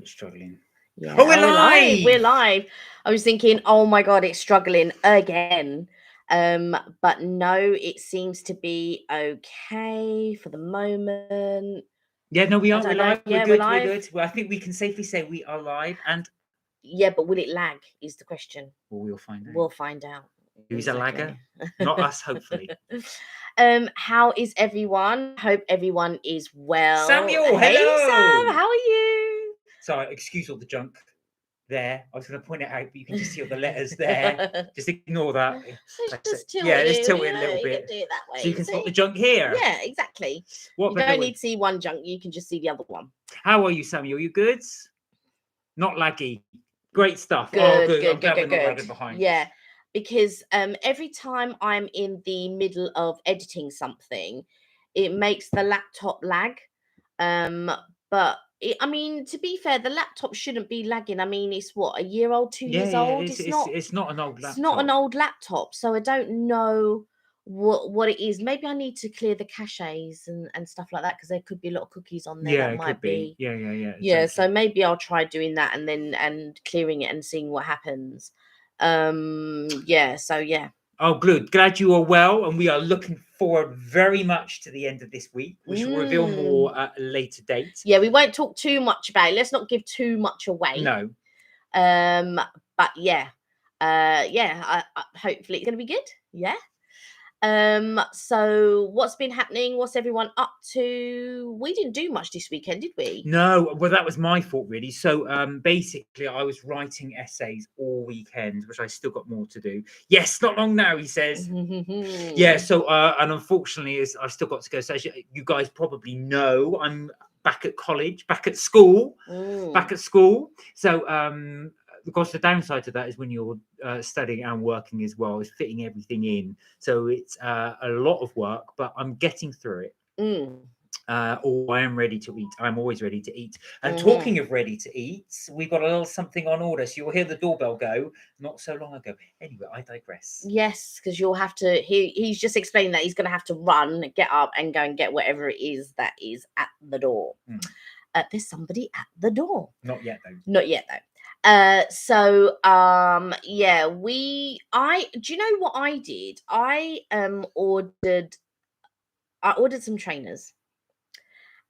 it's struggling. Yeah. Oh, we're live! We're live. I was thinking, oh my God, it's struggling again. But no, it seems to be okay for the moment. Yeah, no, we I are. We're don't know. live. Yeah, We're we're good. We're live. good. Well, I think we can safely say we are live, and Yeah, but will it lag is the question. well, we'll find out. We'll find out. Who's a lagger? Not us, hopefully. How is everyone? Hope everyone is well. Samuel, Hey, hello. Sam, how are you? Sorry, excuse all the junk there. I was going to point it out, but you can just see all the letters there. Just ignore that. Just tilt yeah, it, just tilt it a you little can bit. do it that way. So you can spot the junk here. Yeah, exactly. What You better don't way? need to see one junk, you can just see the other one. How are you, Samuel? You good? Not laggy. Great stuff. Good, good. I'm good, glad good, we're not good. lagging behind. Yeah, because every time I'm in the middle of editing something, it makes the laptop lag. But I mean, to be fair, the laptop shouldn't be lagging. I mean, it's what, a year old, 2 years old. It's not an old laptop. It's not an old laptop, so I don't know what it is. Maybe I need to clear the caches and stuff like that, because there could be a lot of cookies on there. Yeah, that it might could be. Yeah, Yeah, exactly. so maybe I'll try doing that and clearing it and seeing what happens. Yeah, so yeah. Oh, good. Glad you are well, and we are looking forward very much to the end of this week. We shall reveal more at a later date. Yeah, we won't talk too much about it. Let's not give too much away. No. But yeah. I hopefully it's gonna be good. Yeah. So what's been happening? What's everyone up to? We didn't do much this weekend, did we? No, well, that was my fault, really. So basically, I was writing essays all weekend, which I still got more to do. Yes, not long now, he says. Yeah, so and unfortunately, I've still got to go. So as you guys probably know, I'm back at college, back at school. So of course, the downside to that is when you're studying and working as well, is fitting everything in. So it's a lot of work, but I'm getting through it. I am ready to eat. I'm always ready to eat. And talking of ready to eat, we've got a little something on order. So you'll hear the doorbell go not so long ago. Anyway, I digress. Yes, because you'll have to. He's just explaining that he's going to have to run, get up, and go and get whatever it is that is at the door. There's somebody at the door. Not yet, though. Not yet, though. Yeah, do you know what I did? I ordered some trainers,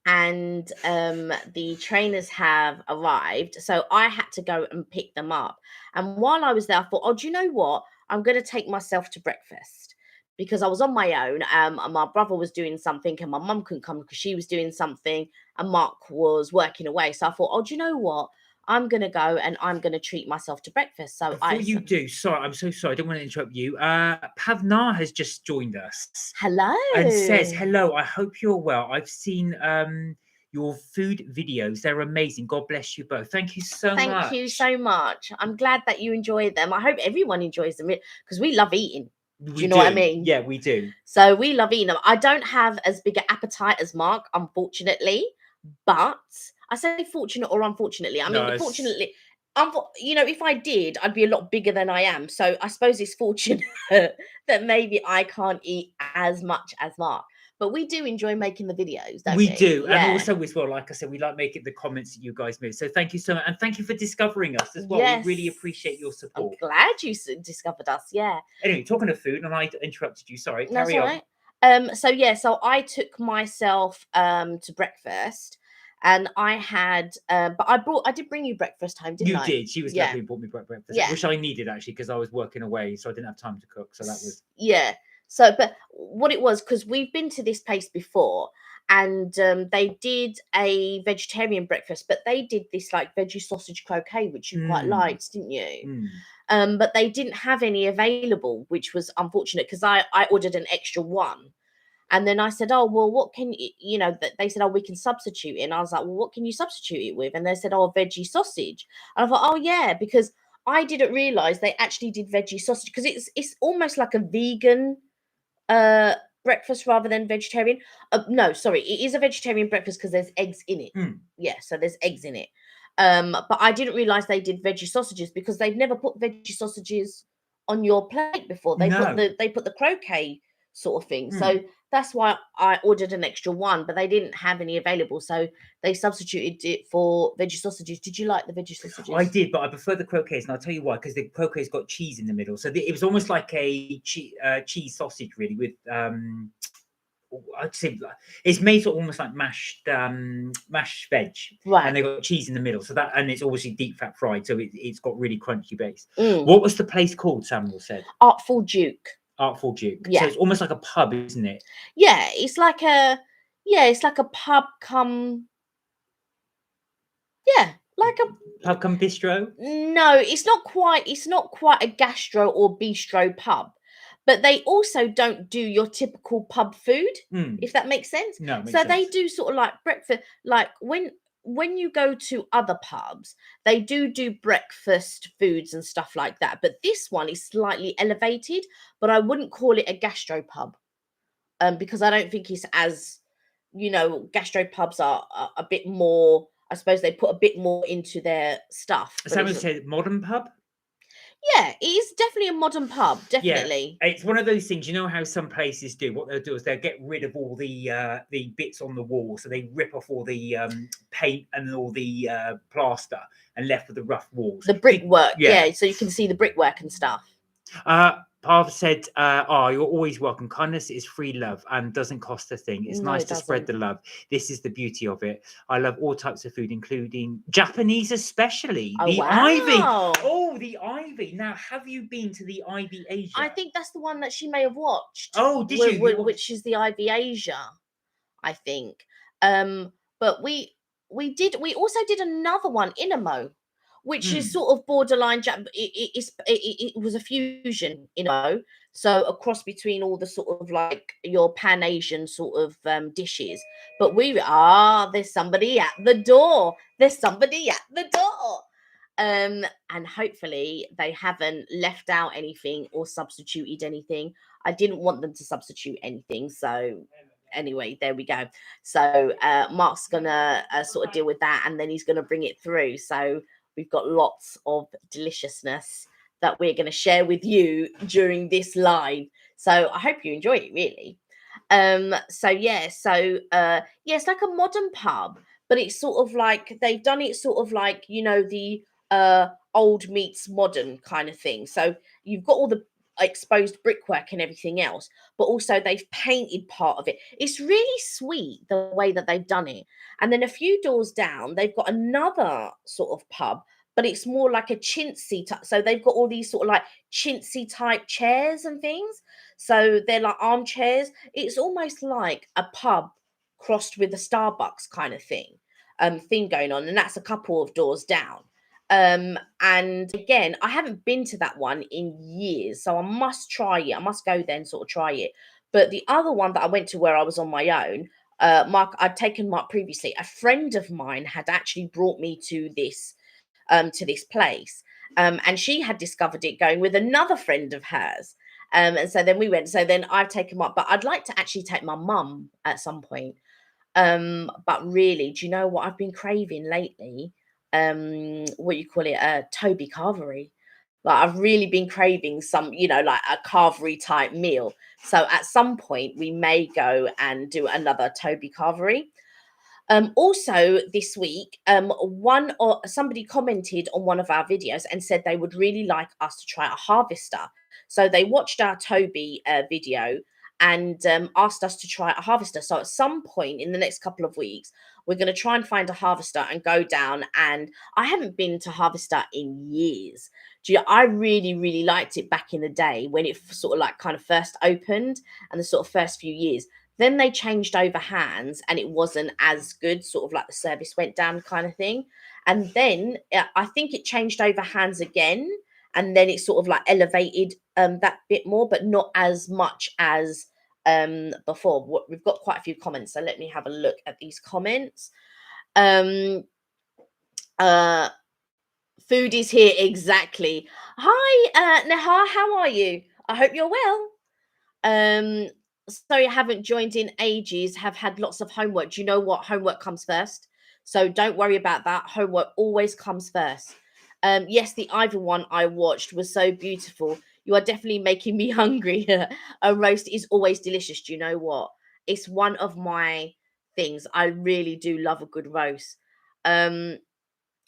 and the trainers have arrived, so I had to go and pick them up. And while I was there, I thought, oh, do you know what? I'm going to take myself to breakfast, because I was on my own. And my brother was doing something, and my mum couldn't come because she was doing something, and Mark was working away. So I thought, oh, do you know what? I'm going to go and I'm going to treat myself to breakfast. So Before you do, sorry, I'm so sorry. I don't want to interrupt you. Pavnar has just joined us. Hello. And says, hello, I hope you're well. I've seen your food videos. They're amazing. God bless you both. Thank you so much. Thank you so much. I'm glad that you enjoy them. I hope everyone enjoys them, because we love eating. Do you know what I mean? Yeah, we do. So we love eating them. I don't have as big an appetite as Mark, unfortunately. But I say fortunate or unfortunately. I mean, fortunately, if I did, I'd be a lot bigger than I am. So I suppose it's fortunate that maybe I can't eat as much as Mark. But we do enjoy making the videos, don't we? We do. Yeah. And also as well, like I said, we like making the comments that you guys made. So thank you so much. And thank you for discovering us as well. Yes. We really appreciate your support. I'm glad you discovered us. Yeah. Anyway, talking of food, and I interrupted you. Sorry. That's carry on. Right. So I took myself to breakfast. And I had, but I did bring you breakfast home, didn't I? You did. She was lovely and brought me breakfast, which I needed actually, because I was working away, so I didn't have time to cook. So that was So, but what it was, because we've been to this place before, and they did a vegetarian breakfast, but they did this like veggie sausage croquet, which you quite liked, didn't you? But they didn't have any available, which was unfortunate, because I ordered an extra one. And then I said, oh, well, what can they said, oh, we can substitute it. And I was like, well, what can you substitute it with? And they said, oh, veggie sausage. And I thought, oh, yeah, because I didn't realize they actually did veggie sausage, because it's almost like a vegan breakfast rather than vegetarian. No, sorry, it is a vegetarian breakfast because there's eggs in it. Yeah, so there's eggs in it. But I didn't realize they did veggie sausages, because they've never put veggie sausages on your plate before. They put the croquet sort of thing. So That's why I ordered an extra one, but they didn't have any available, so they substituted it for veggie sausages. Did you like the veggie sausages? I did, but I prefer the croquettes, and I'll tell you why. Because the croquette's got cheese in the middle, so it was almost like a cheese sausage, really, with I'd say it's made sort of almost like mashed veg, Right. and they got cheese in the middle. So that, and it's obviously deep fat fried, so it's got really crunchy base. Mm. What was the place called? Samuel said Artful Duke. Artful Duke. Yeah. So it's almost like a pub, isn't it? Yeah, it's like a pub come. Yeah, like a pub come bistro. No, it's not quite a gastro or bistro pub. But they also don't do your typical pub food, if that makes sense. No, it makes so sense. They do sort of like breakfast, like when you go to other pubs, they do breakfast foods and stuff like that. But this one is slightly elevated, but I wouldn't call it a gastro pub, because I don't think it's as, gastro pubs are a bit more. I suppose they put a bit more into their stuff. Someone said modern pub. Yeah, it is definitely a modern pub. Definitely. Yeah, it's one of those things. You know how some places do. What they'll do is they'll get rid of all the bits on the wall, so they rip off all the paint and all the plaster, and left with the rough walls. The brickwork, yeah. So you can see the brickwork and stuff. Pav said, you're always welcome. Kindness is free love and doesn't cost a thing. It's nice to spread the love. This is the beauty of it. I love all types of food, including Japanese especially. Oh, the wow. Ivy. Oh, the Ivy. Now, have you been to the Ivy Asia? I think that's the one that she may have watched. Oh, did you? Which is the Ivy Asia, I think. But we also did another one, Inamo, which is sort of borderline. It was a fusion, so a cross between all the sort of like your Pan Asian sort of dishes. But there's somebody at the door. There's somebody at the door. And hopefully they haven't left out anything or substituted anything. I didn't want them to substitute anything, so anyway, there we go. So Mark's gonna sort of deal with that, and then he's gonna bring it through. So we've got lots of deliciousness that we're going to share with you during this live. So I hope you enjoy it, really. It's like a modern pub, but it's sort of like they've done it sort of like, the old meets modern kind of thing. So you've got all the exposed brickwork and everything else, but also they've painted part of it. It's really sweet the way that they've done it. And then a few doors down, they've got another sort of pub, but it's more like a chintzy type. So they've got all these sort of like chintzy type chairs and things. So they're like armchairs. It's almost like a pub crossed with a Starbucks kind of thing going on. And that's a couple of doors down. And again, I haven't been to that one in years, so I must try it. I must go there and sort of try it. But the other one that I went to where I was on my own, Mark, I'd taken Mark previously. A friend of mine had actually brought me to this place, and she had discovered it going with another friend of hers. And so then we went. So then I've taken Mark, but I'd like to actually take my mum at some point. But really, do you know what I've been craving lately? Toby carvery. Like I've really been craving some, like a carvery type meal. So at some point we may go and do another Toby carvery. Also this week, somebody commented on one of our videos and said they would really like us to try a harvester. So they watched our Toby video and asked us to try a harvester. So at some point in the next couple of weeks, we're going to try and find a harvester and go down. And I haven't been to harvester in years. I really, really liked it back in the day when it sort of like kind of first opened and the sort of first few years. Then they changed over hands and it wasn't as good, sort of like the service went down kind of thing. And then I think it changed over hands again. And then it sort of like elevated that bit more, but not as much as before. We've got quite a few comments, so let me have a look at these comments. Food is here, exactly. Hi Neha, how are you? I hope you're well. Sorry, I haven't joined in ages, have had lots of homework. Do you know what? Homework comes first, so don't worry about that. Homework always comes first. Yes, the Ivy one I watched was so beautiful. You are definitely making me hungry. A roast is always delicious. Do you know what? It's one of my things. I really do love a good roast. Oh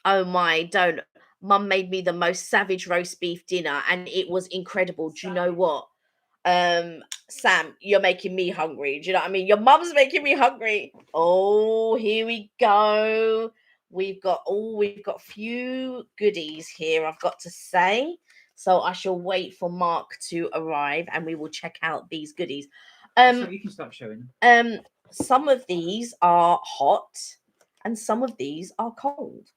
my, don't. Mum made me the most savage roast beef dinner and it was incredible. Do you know what? Sam, you're making me hungry. Do you know what I mean? Your mum's making me hungry. Oh, here we go. We've got a few goodies here, I've got to say. So I shall wait for Mark to arrive and we will check out these goodies. So you can start showing them. Some of these are hot and some of these are cold.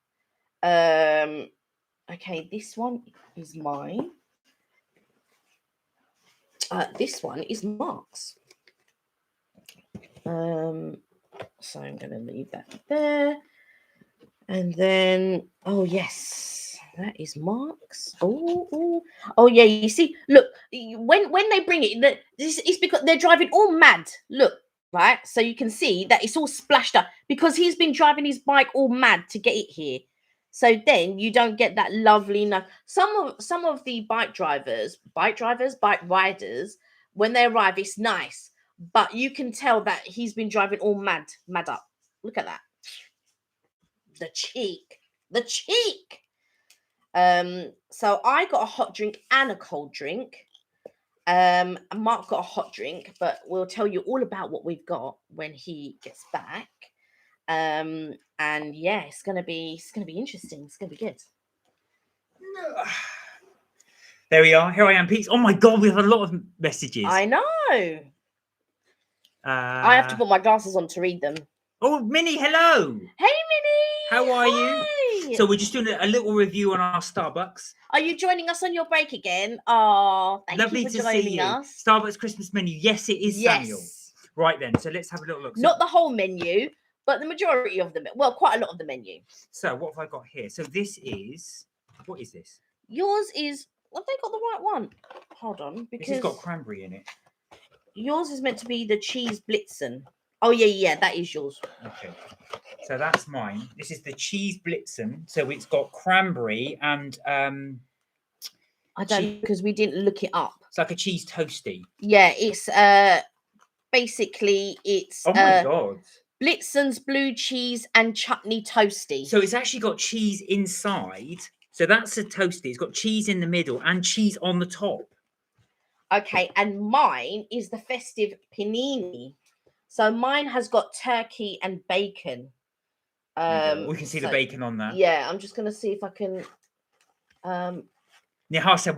Okay, this one is mine. This one is Mark's. So I'm going to leave that there. And then, oh yes, that is Mark's. Oh yeah. You see, look, when they bring it, it's because they're driving all mad. Look, right. So you can see that it's all splashed up because he's been driving his bike all mad to get it here. So then you don't get that lovely. Some of the bike riders, when they arrive, it's nice, but you can tell that he's been driving all mad up. Look at that. The cheek. So I got a hot drink and a cold drink. Mark got a hot drink, but we'll tell you all about what we've got when he gets back. And yeah, it's gonna be interesting. It's gonna be good. There we are. Here I am, Pete. Oh my God, we have a lot of messages. I know. I have to put my glasses on to read them. Oh, Minnie, hello. Hey, Minnie. How are you? So we're just doing a little review on our Starbucks. Are you joining us on your break again? Oh, Lovely you for to joining see you. us. Starbucks Christmas menu. Yes, it is, Samuel. Right then, so let's have a little look. Not the whole menu, but the majority of them. Well, quite a lot of the menu. So what have I got here? So this is, what is this? Yours is, have they got the right one? Hold on, because this has got cranberry in it. Yours is meant to be the cheese blitzen. Oh yeah, that is yours. Okay, so that's mine. This is the cheese blitzen. So it's got cranberry and I don't, because we didn't look it up. It's like a cheese toasty. Yeah, it's basically it's oh my God, Blitzen's blue cheese and chutney toasty. So it's actually got cheese inside. So that's a toasty. It's got cheese in the middle and cheese on the top. Okay, and mine is the festive panini. So mine has got turkey and bacon. We can see the bacon on that. Yeah, I'm just gonna see if I can. Nihar said,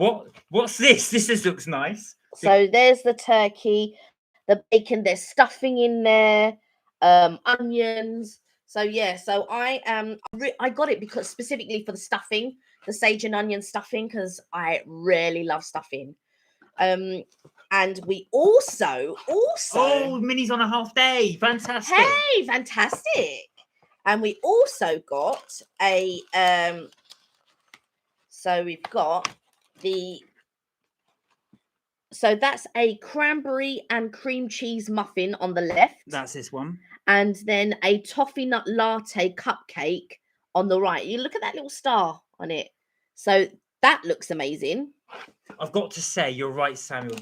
"What's this? This looks nice." So there's the turkey, the bacon. There's stuffing in there, onions. So yeah, so I got it because specifically for the stuffing, the sage and onion stuffing, because I really love stuffing. And we also oh, Minnie's on a half day. Fantastic. Hey, fantastic. And we also got a so we've got so that's a cranberry and cream cheese muffin on the left. That's this one. And then a toffee nut latte cupcake on the right. You look at that little star on it. So that looks amazing. I've got to say, you're right, Samuel.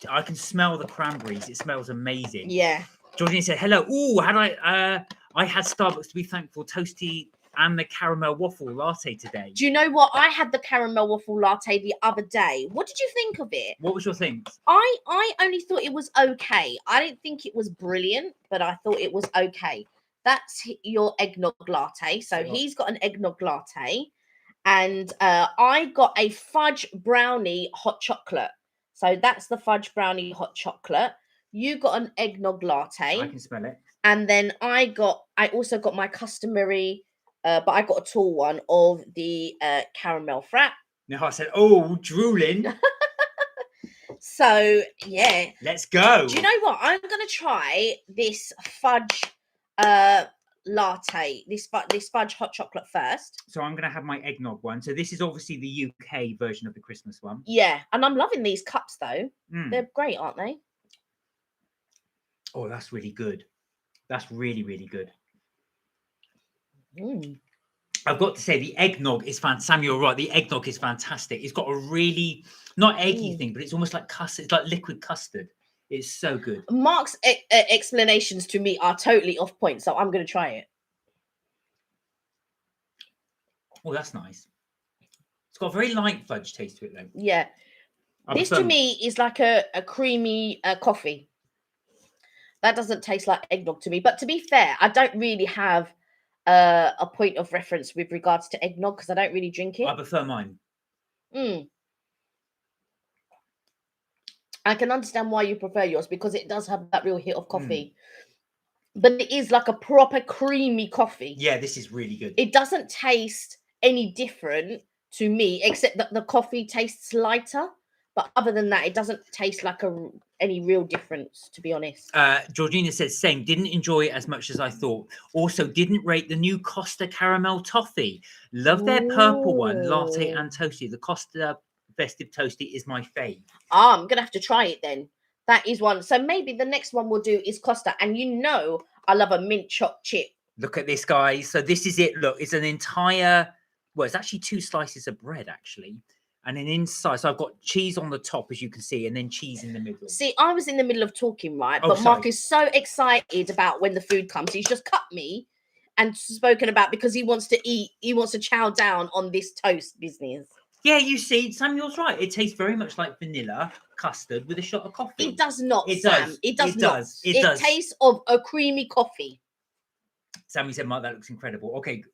I can smell the cranberries. It smells amazing. Yeah. Georgina said, hello. Ooh, I had Starbucks to be thankful, toasty and the caramel waffle latte today. Do you know what? I had the caramel waffle latte the other day. What did you think of it? What was your thing? I only thought it was okay. I didn't think it was brilliant, but I thought it was okay. That's your eggnog latte. So he's got an eggnog latte. And I got a fudge brownie hot chocolate. So that's the fudge brownie hot chocolate. You got an eggnog latte. I can smell it. And then I also got my customary, but I got a tall one of the caramel frap. Nihar said, oh, drooling. So, yeah. Let's go. Do you know what? I'm going to try this fudge latte, this fudge hot chocolate first. So I'm going to have my eggnog one. So this is obviously the UK version of the Christmas one. Yeah, and I'm loving these cups though. They're great, aren't they? Oh, that's really good. That's really, really good. I've got to say the eggnog is fantastic. Samuel, right? The eggnog is fantastic. It's got a really not eggy thing, but it's almost like custard. It's like liquid custard. It's so good. Mark's explanations to me are totally off point, so I'm going to try it. Oh, that's nice. It's got a very light fudge taste to it, though. Yeah. This to me is like a creamy coffee. That doesn't taste like eggnog to me. But to be fair, I don't really have a point of reference with regards to eggnog because I don't really drink it. I prefer mine. I can understand why you prefer yours because it does have that real hit of coffee. But it is like a proper creamy coffee. Yeah, this is really good. It doesn't taste any different to me, except that the coffee tastes lighter. But other than that, it doesn't taste like any real difference, to be honest. Georgina says, same. Didn't enjoy it as much as I thought. Also, didn't rate the new Costa Caramel Toffee. Love their purple one, latte and toasty. The Costa Festive Toasty is my fave. I'm going to have to try it then. That is one. So maybe the next one we'll do is Costa. And you know I love a mint choc chip. Look at this, guys. So this is it. Look, it's an entire... Well, it's actually 2 slices of bread, actually. And then inside, so I've got cheese on the top, as you can see, and then cheese in the middle. See, I was in the middle of talking, right? But Mark is so excited about when the food comes. He's just cut me and spoken about because he wants to eat. He wants to chow down on this toast business. Yeah, you see, Samuel's right. It tastes very much like vanilla custard with a shot of coffee. It does not, it Sam. Does. It does it not. Does. It does. Tastes of a creamy coffee. Sammy said, Mark, that looks incredible. Okay,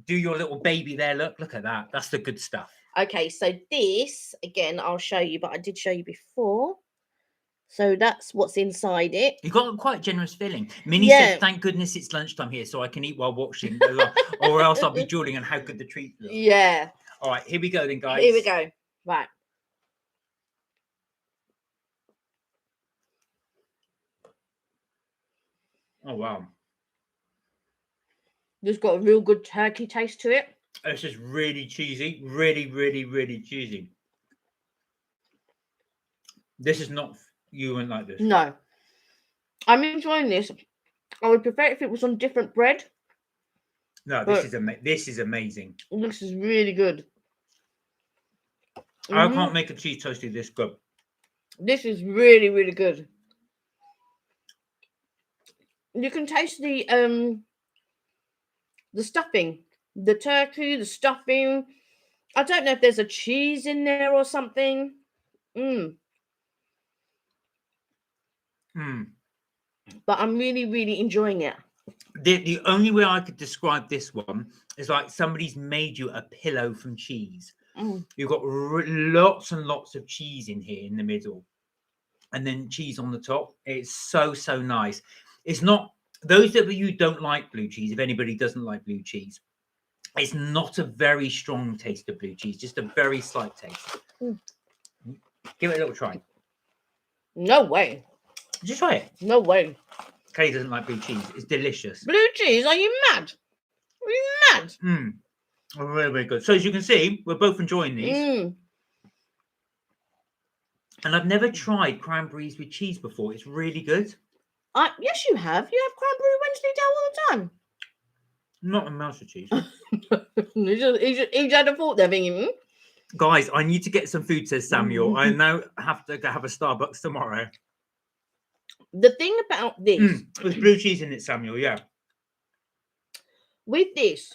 do your little baby there. Look at that. That's the good stuff. Okay, so this, again, I'll show you, but I did show you before. So that's what's inside it. You've got quite a generous filling. Minnie said, thank goodness it's lunchtime here so I can eat while watching, or else I'll be drooling on how good the treat looks. Yeah. All right, here we go then, guys. Here we go. Right. Oh, wow. It's got a real good turkey taste to it. It's just really cheesy. Really, really, really cheesy. This is not... You wouldn't like this. No. I'm enjoying this. I would prefer it if it was on different bread. No, this is amazing. This is really good. I can't make a cheese toasty this good. This is really, really good. You can taste the stuffing, the turkey, the stuffing. I don't know if there's a cheese in there or something. But I'm really, really enjoying it. The only way I could describe this one is like somebody's made you a pillow from cheese. You've got lots and lots of cheese in here in the middle, and then cheese on the top. It's so nice. It's not, those of you who don't like blue cheese, if anybody doesn't like blue cheese, it's not a very strong taste of blue cheese, just a very slight taste. Give it a little try. No way. Did you try it? No way. Kelly doesn't like blue cheese. It's delicious. Blue cheese? Are you mad? Are you mad? Very, very good. So as you can see, we're both enjoying these. And I've never tried cranberries with cheese before. It's really good. Yes, you have. You have cranberry Wednesday all the time. Not a mouse of cheese. He had a thought there thinking, Guys, I need to get some food, says Samuel. I now have to have a Starbucks tomorrow. The thing about this... There's blue cheese in it, Samuel, yeah. With this,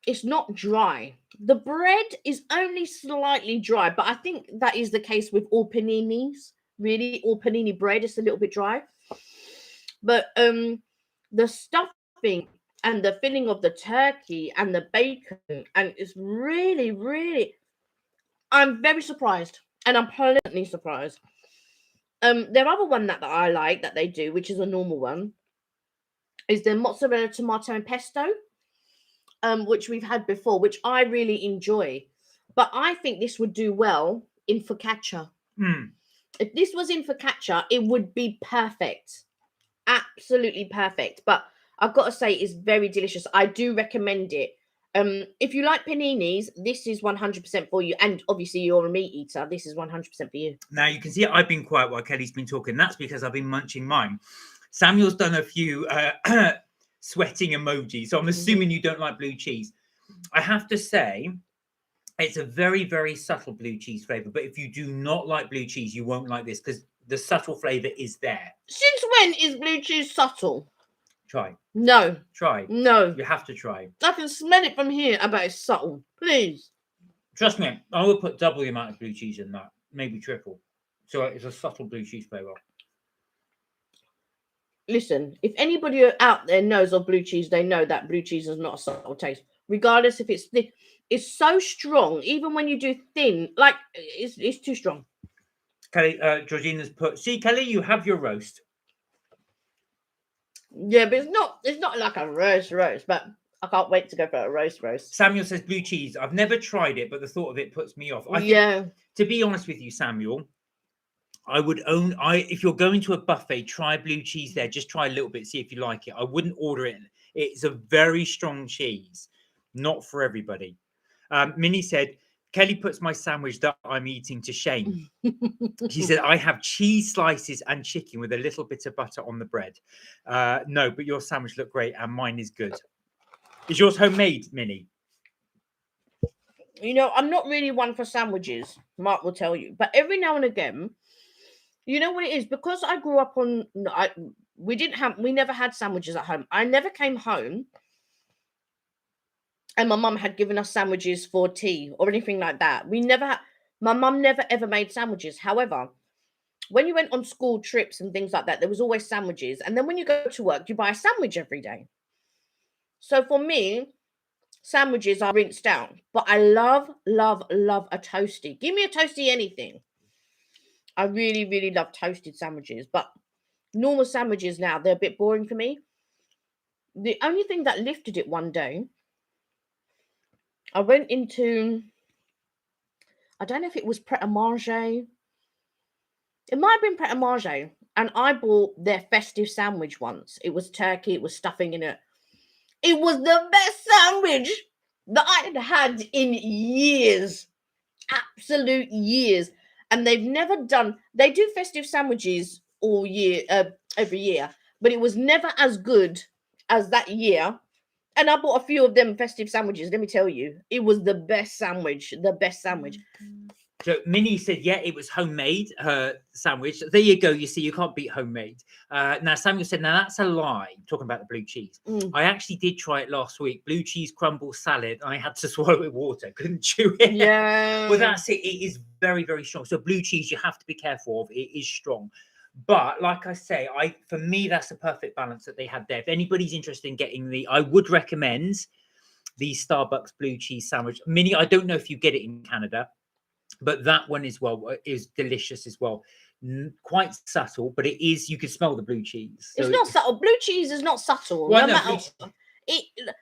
it's not dry. The bread is only slightly dry, but I think that is the case with all paninis. Really, all panini bread is a little bit dry. But the stuffing and the filling of the turkey and the bacon, and it's really, really... I'm very surprised, and I'm pleasantly surprised. Their other one that I like that they do, which is a normal one, is the mozzarella, tomato, and pesto, which we've had before, which I really enjoy. But I think this would do well in focaccia. If this was in focaccia, it would be perfect. Absolutely perfect. But I've got to say, it's very delicious. I do recommend it. If you like paninis, this is 100% for you. And obviously, you're a meat eater. This is 100% for you. Now, you can see I've been quiet while Kelly's been talking. That's because I've been munching mine. Samuel's done a few sweating emojis. So I'm assuming you don't like blue cheese. I have to say, it's a very, very subtle blue cheese flavour. But if you do not like blue cheese, you won't like this. Because The subtle flavour is there. Since when is blue cheese subtle? Try. No. Try. No. You have to try. I can smell it from here about it's subtle. Please. Trust me, I would put double the amount of blue cheese in that, maybe triple. So it's a subtle blue cheese flavour. Listen, if anybody out there knows of blue cheese, they know that blue cheese is not a subtle taste. Regardless if it's thick, it's so strong. Even when you do thin, like it's too strong. Kelly, Georgina's put, see, Kelly, you have your roast. Yeah, but it's not like a roast, but I can't wait to go for a roast. Samuel says blue cheese. I've never tried it, but the thought of it puts me off. Yeah. To be honest with you, Samuel, if you're going to a buffet, try blue cheese there. Just try a little bit, see if you like it. I wouldn't order it. It's a very strong cheese, not for everybody. Minnie said, Kelly puts my sandwich that I'm eating to shame. She said, I have cheese slices and chicken with a little bit of butter on the bread. No, but your sandwich looked great and mine is good. Is yours homemade, Minnie? You know, I'm not really one for sandwiches, Mark will tell you. But every now and again, you know what it is? Because I grew up on... we never had sandwiches at home. I never came home and my mum had given us sandwiches for tea or anything like that. My mum never ever made sandwiches. However, when you went on school trips and things like that, there was always sandwiches. And then when you go to work, you buy a sandwich every day. So for me, sandwiches are rinsed out. But I love a toasty. Give me a toasty anything. I really, really love toasted sandwiches. But normal sandwiches now, they're a bit boring for me. The only thing that lifted it one day, I went into, I don't know if it was Pret a Manger. It might have been Pret a Manger. And I bought their festive sandwich once. It was turkey. It was stuffing in it. It was the best sandwich that I had had in years. Absolute years. And they do festive sandwiches all year, every year. But it was never as good as that year. And I bought a few of them festive sandwiches. Let me tell you, it was the best sandwich. The best sandwich. So Minnie said, yeah, it was homemade, her sandwich. There you go. You see, you can't beat homemade. Now, Samuel said, now that's a lie, talking about the blue cheese. I actually did try it last week. Blue cheese crumble salad. I had to swallow it with water. Couldn't chew it. Yeah. Well, that's it. It is very, very strong. So blue cheese, you have to be careful of. It is strong. But like I say, for me, that's the perfect balance that they had there. If anybody's interested in getting I would recommend the Starbucks blue cheese sandwich. Minnie, I don't know if you get it in Canada, but that one as well is delicious as well. Quite subtle, but it is, you can smell the blue cheese. So it's not subtle. Blue cheese is not subtle. Well, no matter,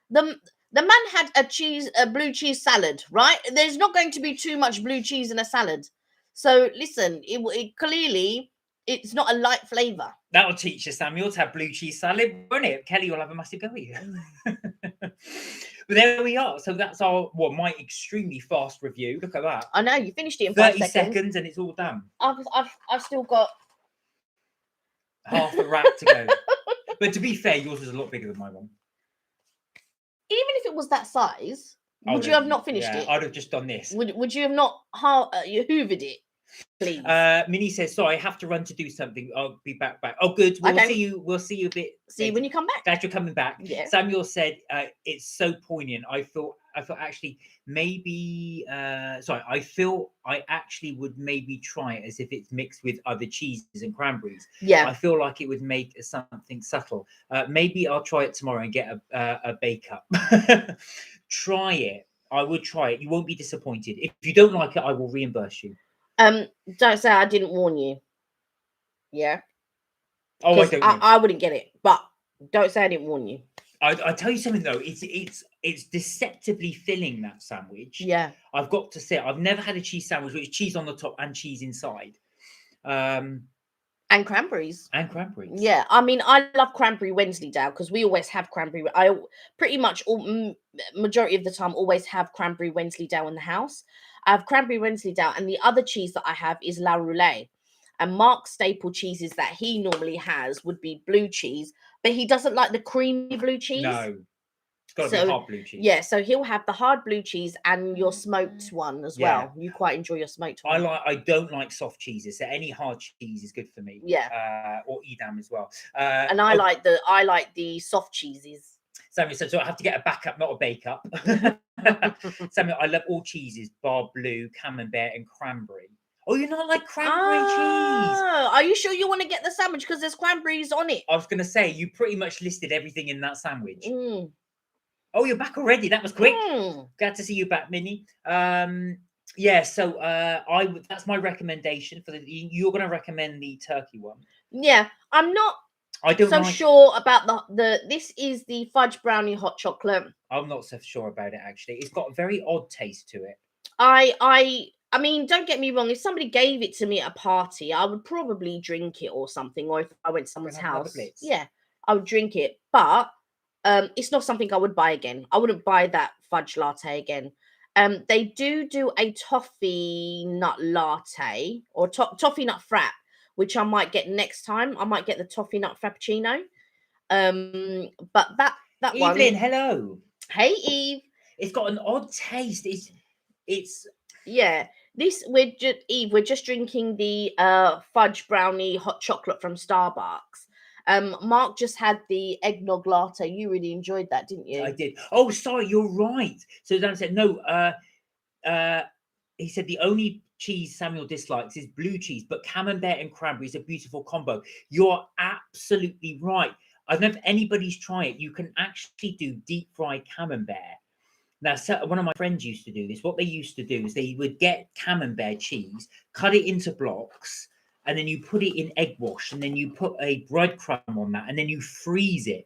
the man had a blue cheese salad, right? There's not going to be too much blue cheese in a salad. So listen, it clearly, it's not a light flavour. That'll teach you, Samuel, to have blue cheese salad, won't it? Kelly will have a massive go at you. But there we are. So that's my extremely fast review. Look at that. I know, you finished it in 30 5 seconds and it's all done. I've still got half a wrap to go. But to be fair, yours is a lot bigger than my one. Even if it was that size, would you have not finished it? I'd have just done this. Would you have not hoovered it? Please. Minnie says, sorry, I have to run to do something. I'll be back. Oh, good. We'll see you. We'll see you a bit. See you when you come back. Glad you're coming back. Yeah. Samuel said, it's so poignant. I thought actually maybe, I feel I actually would maybe try it as if it's mixed with other cheeses and cranberries. Yeah. I feel like it would make something subtle. Maybe I'll try it tomorrow and get a bake up. Try it. I would try it. You won't be disappointed. If you don't like it, I will reimburse you. Don't say I didn't warn you. Yeah. Oh, I wouldn't get it, but don't say I didn't warn you. I tell you something though, it's deceptively filling, that sandwich. Yeah. I've got to say, I've never had a cheese sandwich with cheese on the top and cheese inside. And cranberries. Yeah, I mean, I love cranberry Wensleydale because we always have cranberry. I pretty much majority of the time always have cranberry Wensleydale in the house. I have cranberry Wensleydale, and the other cheese that I have is La Roulette. And Mark's staple cheeses that he normally has would be blue cheese, but he doesn't like the creamy blue cheese. No. It's got to be hard blue cheese. Yeah, so he'll have the hard blue cheese and your smoked one as well. You quite enjoy your smoked one. I don't like soft cheeses, so any hard cheese is good for me. Yeah. Or Edam as well. And I like the soft cheeses. Samuel said, so I have to get a backup, not a bake up. Samuel, I love all cheeses, bar blue, camembert, and cranberry. Oh, you're not like cranberry cheese? Are you sure you want to get the sandwich because there's cranberries on it? I was going to say, you pretty much listed everything in that sandwich. Oh, you're back already. That was quick. Glad to see you back, Minnie. Yeah, so that's my recommendation for you're going to recommend the turkey one. Yeah, I'm not sure about this is the fudge brownie hot chocolate. I'm not so sure about it, actually. It's got a very odd taste to it. I mean, don't get me wrong. If somebody gave it to me at a party, I would probably drink it or something. Or if I went to someone's house, yeah, I would drink it. But it's not something I would buy again. I wouldn't buy that fudge latte again. They do a toffee nut latte or toffee nut frap, which I might get next time. I might get the toffee nut frappuccino. But that one. Evelyn, hello. Hey, Eve. It's got an odd taste. It's yeah. We're just drinking the fudge brownie hot chocolate from Starbucks. Mark just had the eggnog latte. You really enjoyed that, didn't you? I did. Oh, sorry, you're right. So Dan said no. He said the only cheese Samuel dislikes is blue cheese, but camembert and cranberry is a beautiful combo. You're absolutely right. I don't know if anybody's tried it. You can actually do deep fried camembert. Now, one of my friends used to do this. What they used to do is they would get camembert cheese, cut it into blocks, and then you put it in egg wash, and then you put a breadcrumb on that, and then you freeze it,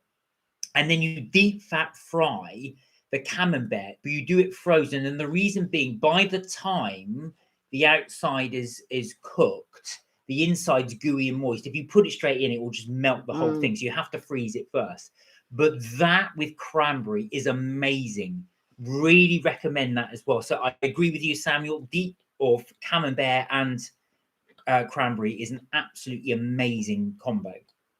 and then you deep fat fry the camembert, but you do it frozen. And the reason being, by the time the outside is cooked, the inside's gooey and moist. If you put it straight in, it will just melt the whole thing. So you have to freeze it first. But that with cranberry is amazing. Really recommend that as well. So I agree with you, Samuel. Deep or camembert and cranberry is an absolutely amazing combo.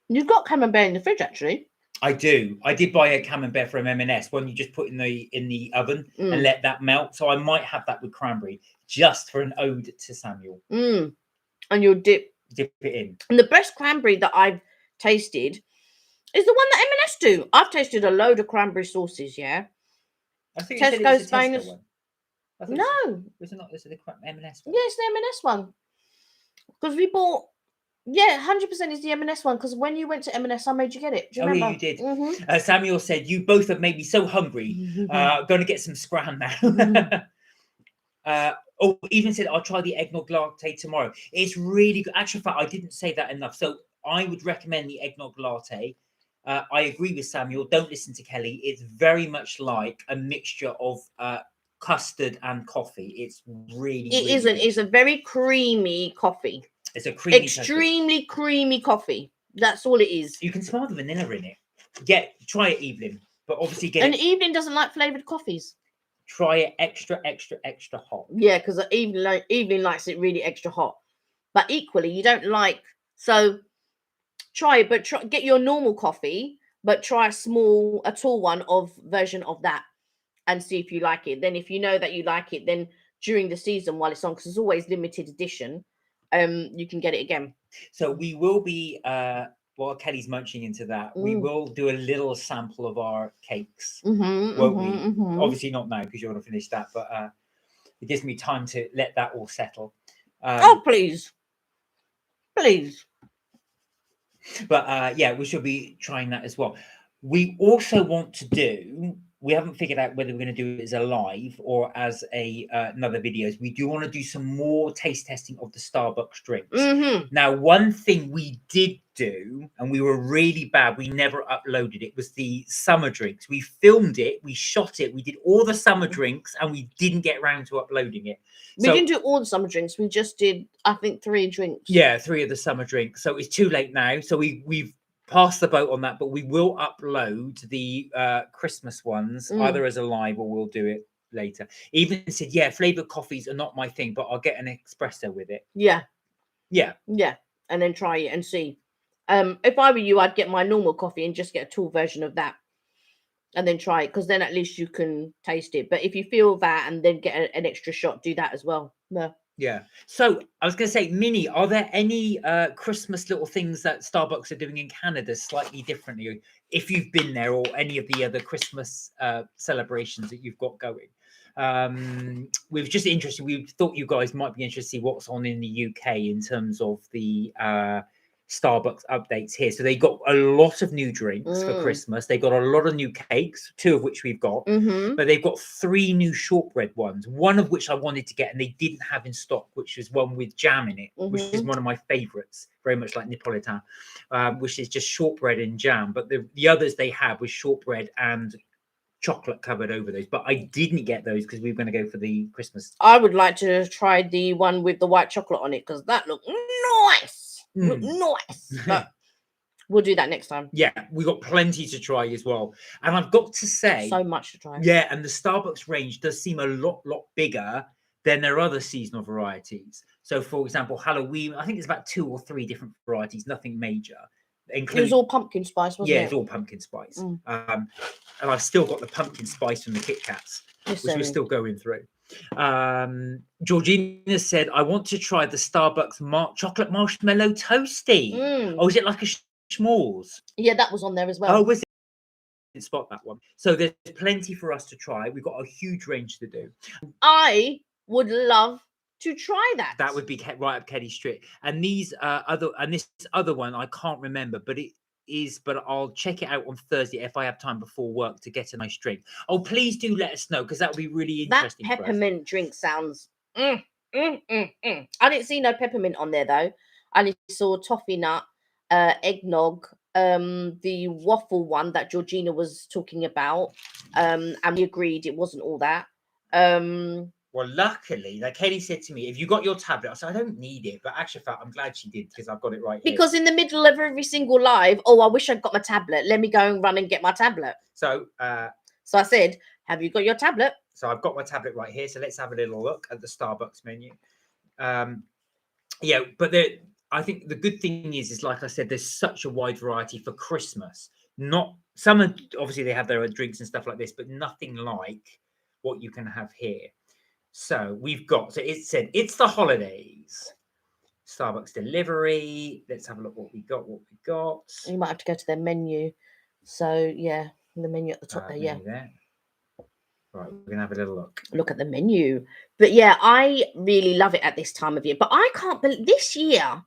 You've got camembert in the fridge, actually. I do. I did buy a camembert from M&S, one you just put in the oven and let that melt. So I might have that with cranberry just for an ode to Samuel. And you'll dip it in. And the best cranberry that I've tasted is the one that M&S do. I've tasted a load of cranberry sauces. Yeah. I think Tesco's famous. No, is it not? Is it the M&S one? Yeah, it's the M&S one. Because we bought. Yeah, 100% is the M&S one. Because when you went to M&S, I made you get it. Do you remember? Yeah, you did. Samuel said, "You both have made me so hungry. Going to get some scram now." Even said, "I'll try the eggnog latte tomorrow." It's really good. Actually, fact, I didn't say that enough. So I would recommend the eggnog latte. I agree with Samuel. Don't listen to Kelly. It's very much like a mixture of custard and coffee. It's really. It really isn't. Good. It's a very creamy coffee. It's a creamy, extremely creamy coffee. That's all it is. You can smell the vanilla in it. Try it, Evelyn. But obviously, Evelyn doesn't like flavored coffees. Try it extra hot. Yeah, because Evelyn likes it really extra hot. But equally, you don't like. So try it, but get your normal coffee, but try a tall one version of that, and see if you like it. Then, if you know that you like it, then during the season while it's on, because it's always limited edition. You can get it again. So we will be while Kelly's munching into that, we will do a little sample of our cakes. Won't we? Obviously not now because you want to finish that, but it gives me time to let that all settle. Please. But we should be trying that as well. We also want to do. We haven't figured out whether we're going to do it as a live or as another videos. We do want to do some more taste testing of the Starbucks drinks. Now, one thing we did do, and we were really bad, we never uploaded it, was the summer drinks. We filmed it, we shot it, we did all the summer drinks, and we didn't get around to uploading it. We didn't do all the summer drinks. We just did, I think, 3 drinks. Yeah, 3 of the summer drinks. So it's too late now. So we've passed the boat on that, but we will upload the Christmas ones either as a live or we'll do it later. Even said, yeah, flavored coffees are not my thing, but I'll get an espresso with it. Yeah, and then try it and see. If I were you, I'd get my normal coffee and just get a tall version of that. and then try it, because then at least you can taste it. But if you feel that and then get an extra shot, do that as well. No. Yeah. So I was going to say, Minnie, are there any Christmas little things that Starbucks are doing in Canada slightly differently? If you've been there, or any of the other Christmas celebrations that you've got going, we're just interested. We thought you guys might be interested to see what's on in the UK in terms of the Starbucks updates here. So they got a lot of new drinks for Christmas. They got a lot of new cakes, 2 of which we've got, but they've got 3 new shortbread ones, one of which I wanted to get and they didn't have in stock, which was one with jam in it, which is one of my favorites, very much like Napolitan, which is just shortbread and jam. But the others they had was shortbread and chocolate covered over those, but I didn't get those because we were going to go for the Christmas. I would like to try the one with the white chocolate on it, because that looked nice. Look nice. But we'll do that next time. Yeah, we got plenty to try as well. And I've got to say, so much to try. Yeah, and the Starbucks range does seem a lot bigger than their other seasonal varieties. So, for example, Halloween, I think it's about 2 or 3 different varieties, nothing major. It was all pumpkin spice, wasn't it? Yeah, it's all pumpkin spice. And I've still got the pumpkin spice from the Kit Kats, which we're still going through. Georgina said, I want to try the Starbucks chocolate marshmallow toasty. Oh, is it like a s'mores? Yeah, that was on there as well. Oh, was it? I didn't spot that one. So there's plenty for us to try. We've got a huge range to do. I would love to try that. That would be right up Kelly Street. And these this other one I can't remember, but it is. But I'll check it out on Thursday if I have time before work to get a nice drink. Oh, please do let us know, because that would be really interesting. That peppermint drink sounds. I didn't see no peppermint on there though. I only saw toffee nut, eggnog, the waffle one that Georgina was talking about, and we agreed it wasn't all that. Well, luckily, like Kelly said to me, if you got your tablet, I said, I don't need it. But actually, I'm glad she did, because I've got it right here. Because in the middle of every single live, I wish I'd got my tablet. Let me go and run and get my tablet. So I said, have you got your tablet? So I've got my tablet right here. So let's have a little look at the Starbucks menu. Yeah, but I think the good thing is like I said, there's such a wide variety for Christmas. Not some, obviously they have their own drinks and stuff like this, but nothing like what you can have here. So we've got, so it said it's the holidays. Starbucks delivery. Let's have a look what we got. You might have to go to their menu. So yeah, the menu at the top there. Yeah. There. Right, we're gonna have a little look. Look at the menu. But yeah, I really love it at this time of year. But I can't believe this year,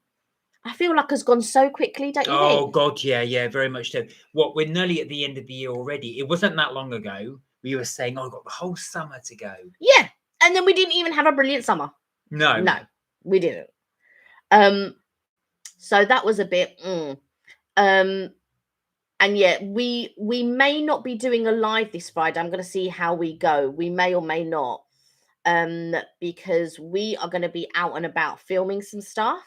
I feel like has gone so quickly, don't you think? Oh God, yeah, very much so. We're nearly at the end of the year already. It wasn't that long ago we were saying, I've got the whole summer to go. Yeah. And then we didn't even have a brilliant summer. No, we didn't. So that was a bit. And yeah, we may not be doing a live this Friday. I'm going to see how we go. We may or may not, because we are going to be out and about filming some stuff.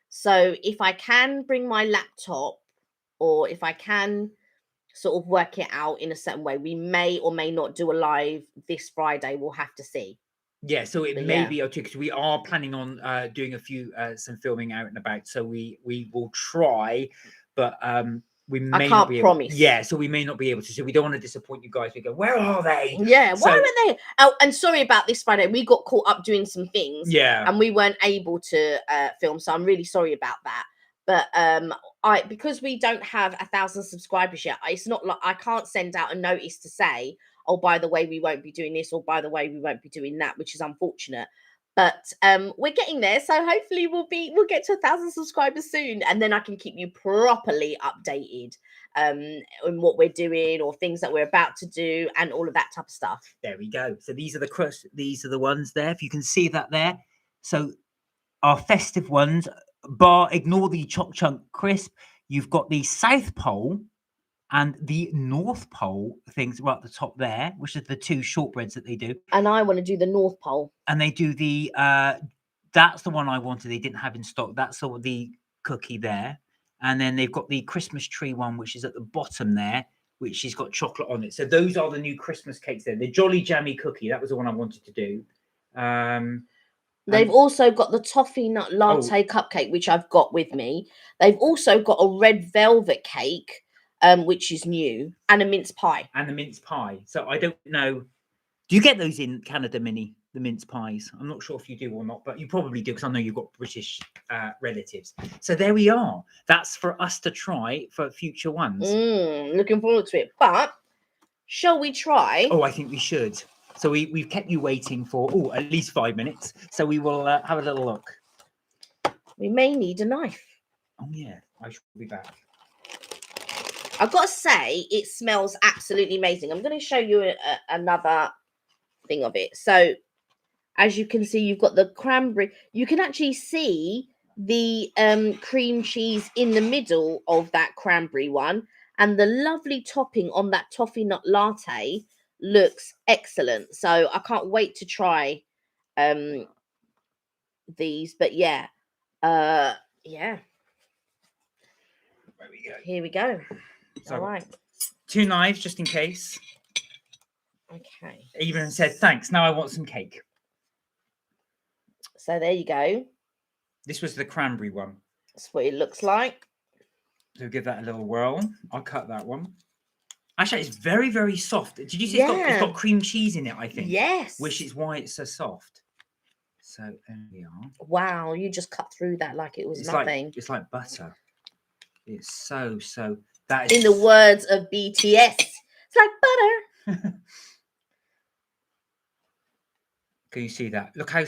So if I can bring my laptop, or if I can sort of work it out in a certain way, we may or may not do a live this Friday. We'll have to see. Yeah, so it may be okay, because we are planning on doing a few some filming out and about. So we will try, but we may not be able. Promise. Yeah, so we may not be able to. So we don't want to disappoint you guys. We go, where are they? Yeah, why aren't they? Oh, and sorry about this Friday. We got caught up doing some things. Yeah, and we weren't able to film. So I'm really sorry about that. But because we don't have 1,000 subscribers yet, it's not like I can't send out a notice to say, oh, by the way, we won't be doing this, or by the way, we won't be doing that, which is unfortunate. But we're getting there, so hopefully we'll get to 1,000 subscribers soon, and then I can keep you properly updated on what we're doing, or things that we're about to do, and all of that type of stuff. There we go. So these are the ones there. If you can see that there. So our festive ones. Ignore the Choc Chunk Crisp. You've got the South Pole and the North Pole things right at the top there, which are the 2 shortbreads that they do. And I want to do the North Pole. And they do the that's the one I wanted. They didn't have in stock. That's the cookie there. And then they've got the Christmas tree one, which is at the bottom there, which has got chocolate on it. So those are the new Christmas cakes there. The Jolly Jammy cookie, that was the one I wanted to do. They've also got the toffee nut latte cupcake, which I've got with me. They've also got a red velvet cake, which is new, and a mince pie. And the mince pie. So I don't know. Do you get those in Canada, Mini? The mince pies? I'm not sure if you do or not, but you probably do because I know you've got British relatives. So there we are. That's for us to try for future ones. Looking forward to it. But shall we try? Oh, I think we should. So we've kept you waiting for at least 5 minutes. So we will have a little look. We may need a knife. Oh yeah, I should be back. I've got to say, it smells absolutely amazing. I'm going to show you another thing of it. So, as you can see, you've got the cranberry. You can actually see the cream cheese in the middle of that cranberry one. And the lovely topping on that toffee nut latte looks excellent. So, I can't wait to try these. But yeah, yeah. There we go. Here we go. So All right. 2 knives just in case. Okay. Even said thanks. Now I want some cake. So there you go. This was the cranberry one. That's what it looks like. So give that a little whirl. I'll cut that one. Actually, it's very, very soft. Did you see it's got cream cheese in it, I think? Yes. Which is why it's so soft. So there we are. Wow, you just cut through that like it was nothing. It's like butter. It's so. That is... In the words of BTS, it's like butter. Can you see that? Look how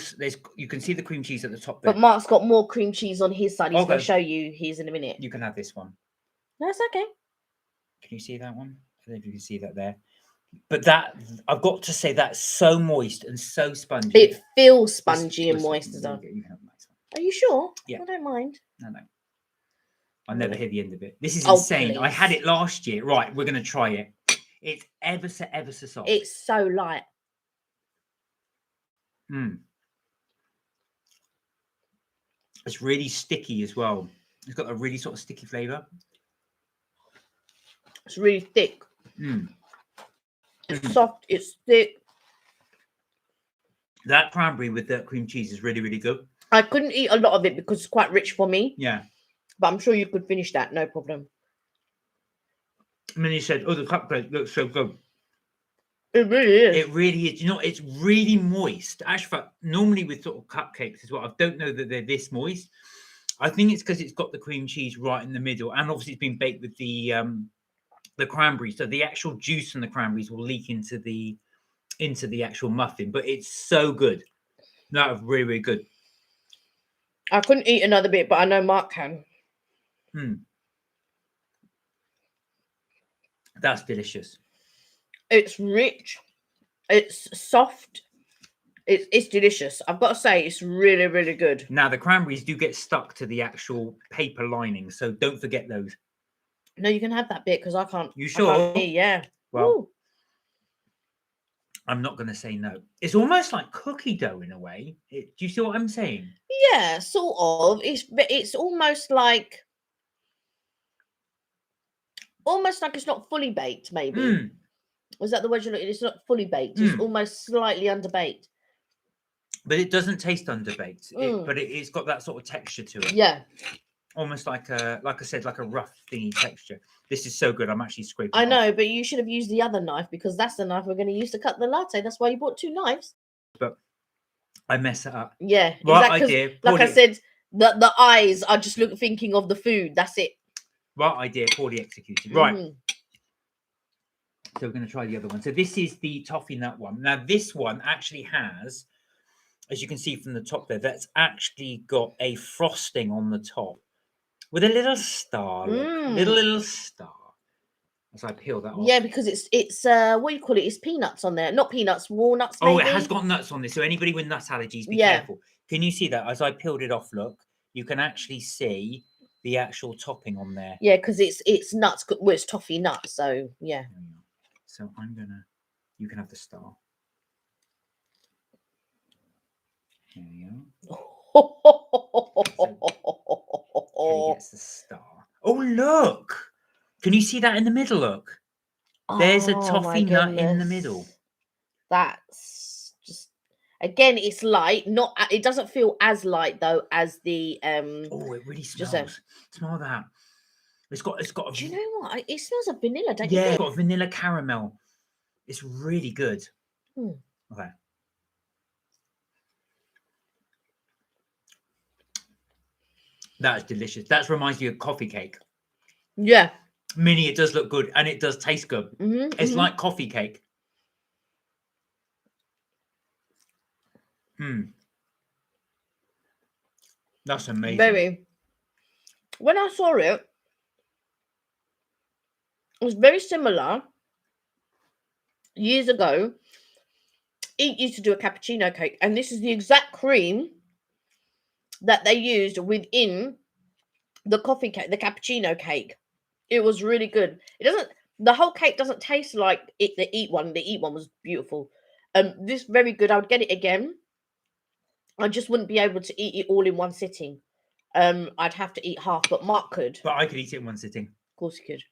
you can see the cream cheese at the top there. But Mark's got more cream cheese on his side. He's going to show you his in a minute. You can have this one. No, it's okay. Can you see that one? I don't know if you can see that there. But that, I've got to say, that's so moist and so spongy. It feels spongy and moist as well. You can have a nice one. Are you sure? Yeah. I don't mind. No. I'll never hear the end of it. This is insane. Please. I had it last year. Right, we're going to try it. It's ever so soft. It's so light. It's really sticky as well. It's got a really sort of sticky flavour. It's really thick. It's soft. It's thick. That cranberry with the cream cheese is really, really good. I couldn't eat a lot of it because it's quite rich for me. Yeah. But I'm sure you could finish that. No problem. And then you said, oh, the cupcake looks so good. It really is. It really is. You know, it's really moist. Actually, normally with sort of cupcakes as well, I don't know that they're this moist. I think it's because it's got the cream cheese right in the middle. And obviously it's been baked with the cranberries. So the actual juice from the cranberries will leak into the actual muffin. But it's so good. That was really, really good. I couldn't eat another bit, but I know Mark can. That's delicious. It's rich. It's soft. It's delicious. I've got to say, it's really, really good. Now, the cranberries do get stuck to the actual paper lining, so don't forget those. No, you can have that bit because I can't. You sure? Yeah. Well, Ooh. I'm not going to say no. It's almost like cookie dough in a way. Do you see what I'm saying? Yeah, sort of. It's almost like it's not fully baked, maybe. Was that the word you're looking? It's not fully baked. It's almost slightly underbaked. But it doesn't taste underbaked. But it's got that sort of texture to it. Yeah. Almost like I said, like a rough thingy texture. This is so good. I'm actually scraping. I know, but you should have used the other knife because that's the knife we're going to use to cut the latte. That's why you bought 2 knives. But I mess it up. Yeah. Right idea. Like I said, the eyes are just thinking of the food. That's it. Right idea. Poorly executed. Right. So we're going to try the other one. So this is the toffee nut one. Now this one actually has, as you can see from the top there, that's actually got a frosting on the top with a little star, little star. As I peel that off. Yeah, because it's what do you call it? It's peanuts on there, not peanuts, walnuts. Maybe. Oh, it has got nuts on this. So anybody with nut allergies, be careful. Can you see that? As I peeled it off, look, you can actually see the actual topping on there. Yeah, because it's nuts. Well, it's toffee nuts. So yeah. So you can have the star. There you go. So, gets the star. Oh, look. Can you see that in the middle? Look. There's a toffee nut in the middle. That's just, again, it's light. It doesn't feel as light though as the Oh, it really smells. Smell that. It's got Do you know what? It smells of vanilla, don't you yeah, think? it's got a vanilla caramel. It's really good. Mm. Okay. That is delicious. That reminds me of coffee cake. Yeah. Mini, it does look good and it does taste good. It's like coffee cake. That's amazing. Very. When I saw it, it was very similar. Years ago, it used to do a cappuccino cake, and this is the exact cream that they used within the coffee cake, the cappuccino cake. It was really good. The whole cake doesn't taste like the Eat one. The Eat one was beautiful. This very good. I would get it again. I just wouldn't be able to eat it all in one sitting. I'd have to eat half, but Mark could. But I could eat it in one sitting. Of course he could.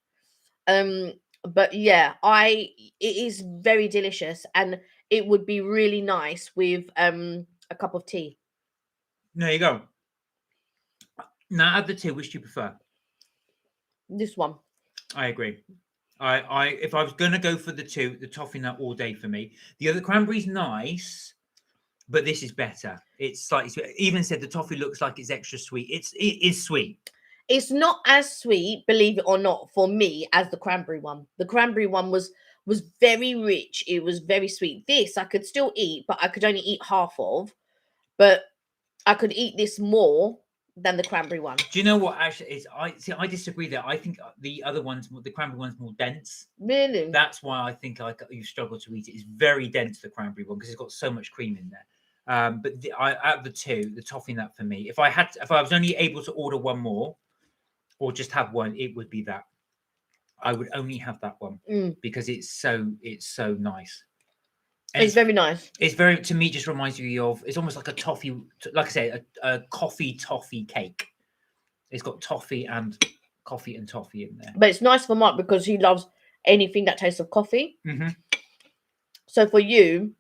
But yeah, it is very delicious, and it would be really nice with a cup of tea. There you go. Now, out of the two, which do you prefer? This one. I agree. If I was gonna go for the two, the toffee nut all day for me. The other cranberry's nice, but this is better. It's slightly sweet. Even said the toffee looks like it's extra sweet. It is sweet. It's not as sweet, believe it or not, for me as the cranberry one. The cranberry one was very rich. It was very sweet. This I could still eat, but I could only eat half of. But I could eat this more than the cranberry one. Do you know what actually is? I disagree there. I think the other one's the cranberry one's more dense. Really? That's why I think you struggle to eat it. It's very dense, the cranberry one, because it's got so much cream in there. But out of the two, the toffee nut for me. If I was only able to order one more, or just have one, it would be that. I would only have that one because it's so nice. And it's very nice. It's very, to me, just reminds you of, it's almost like a toffee, like I say, a coffee toffee cake. It's got toffee and coffee and toffee in there. But it's nice for Mark because he loves anything that tastes of coffee. So for you,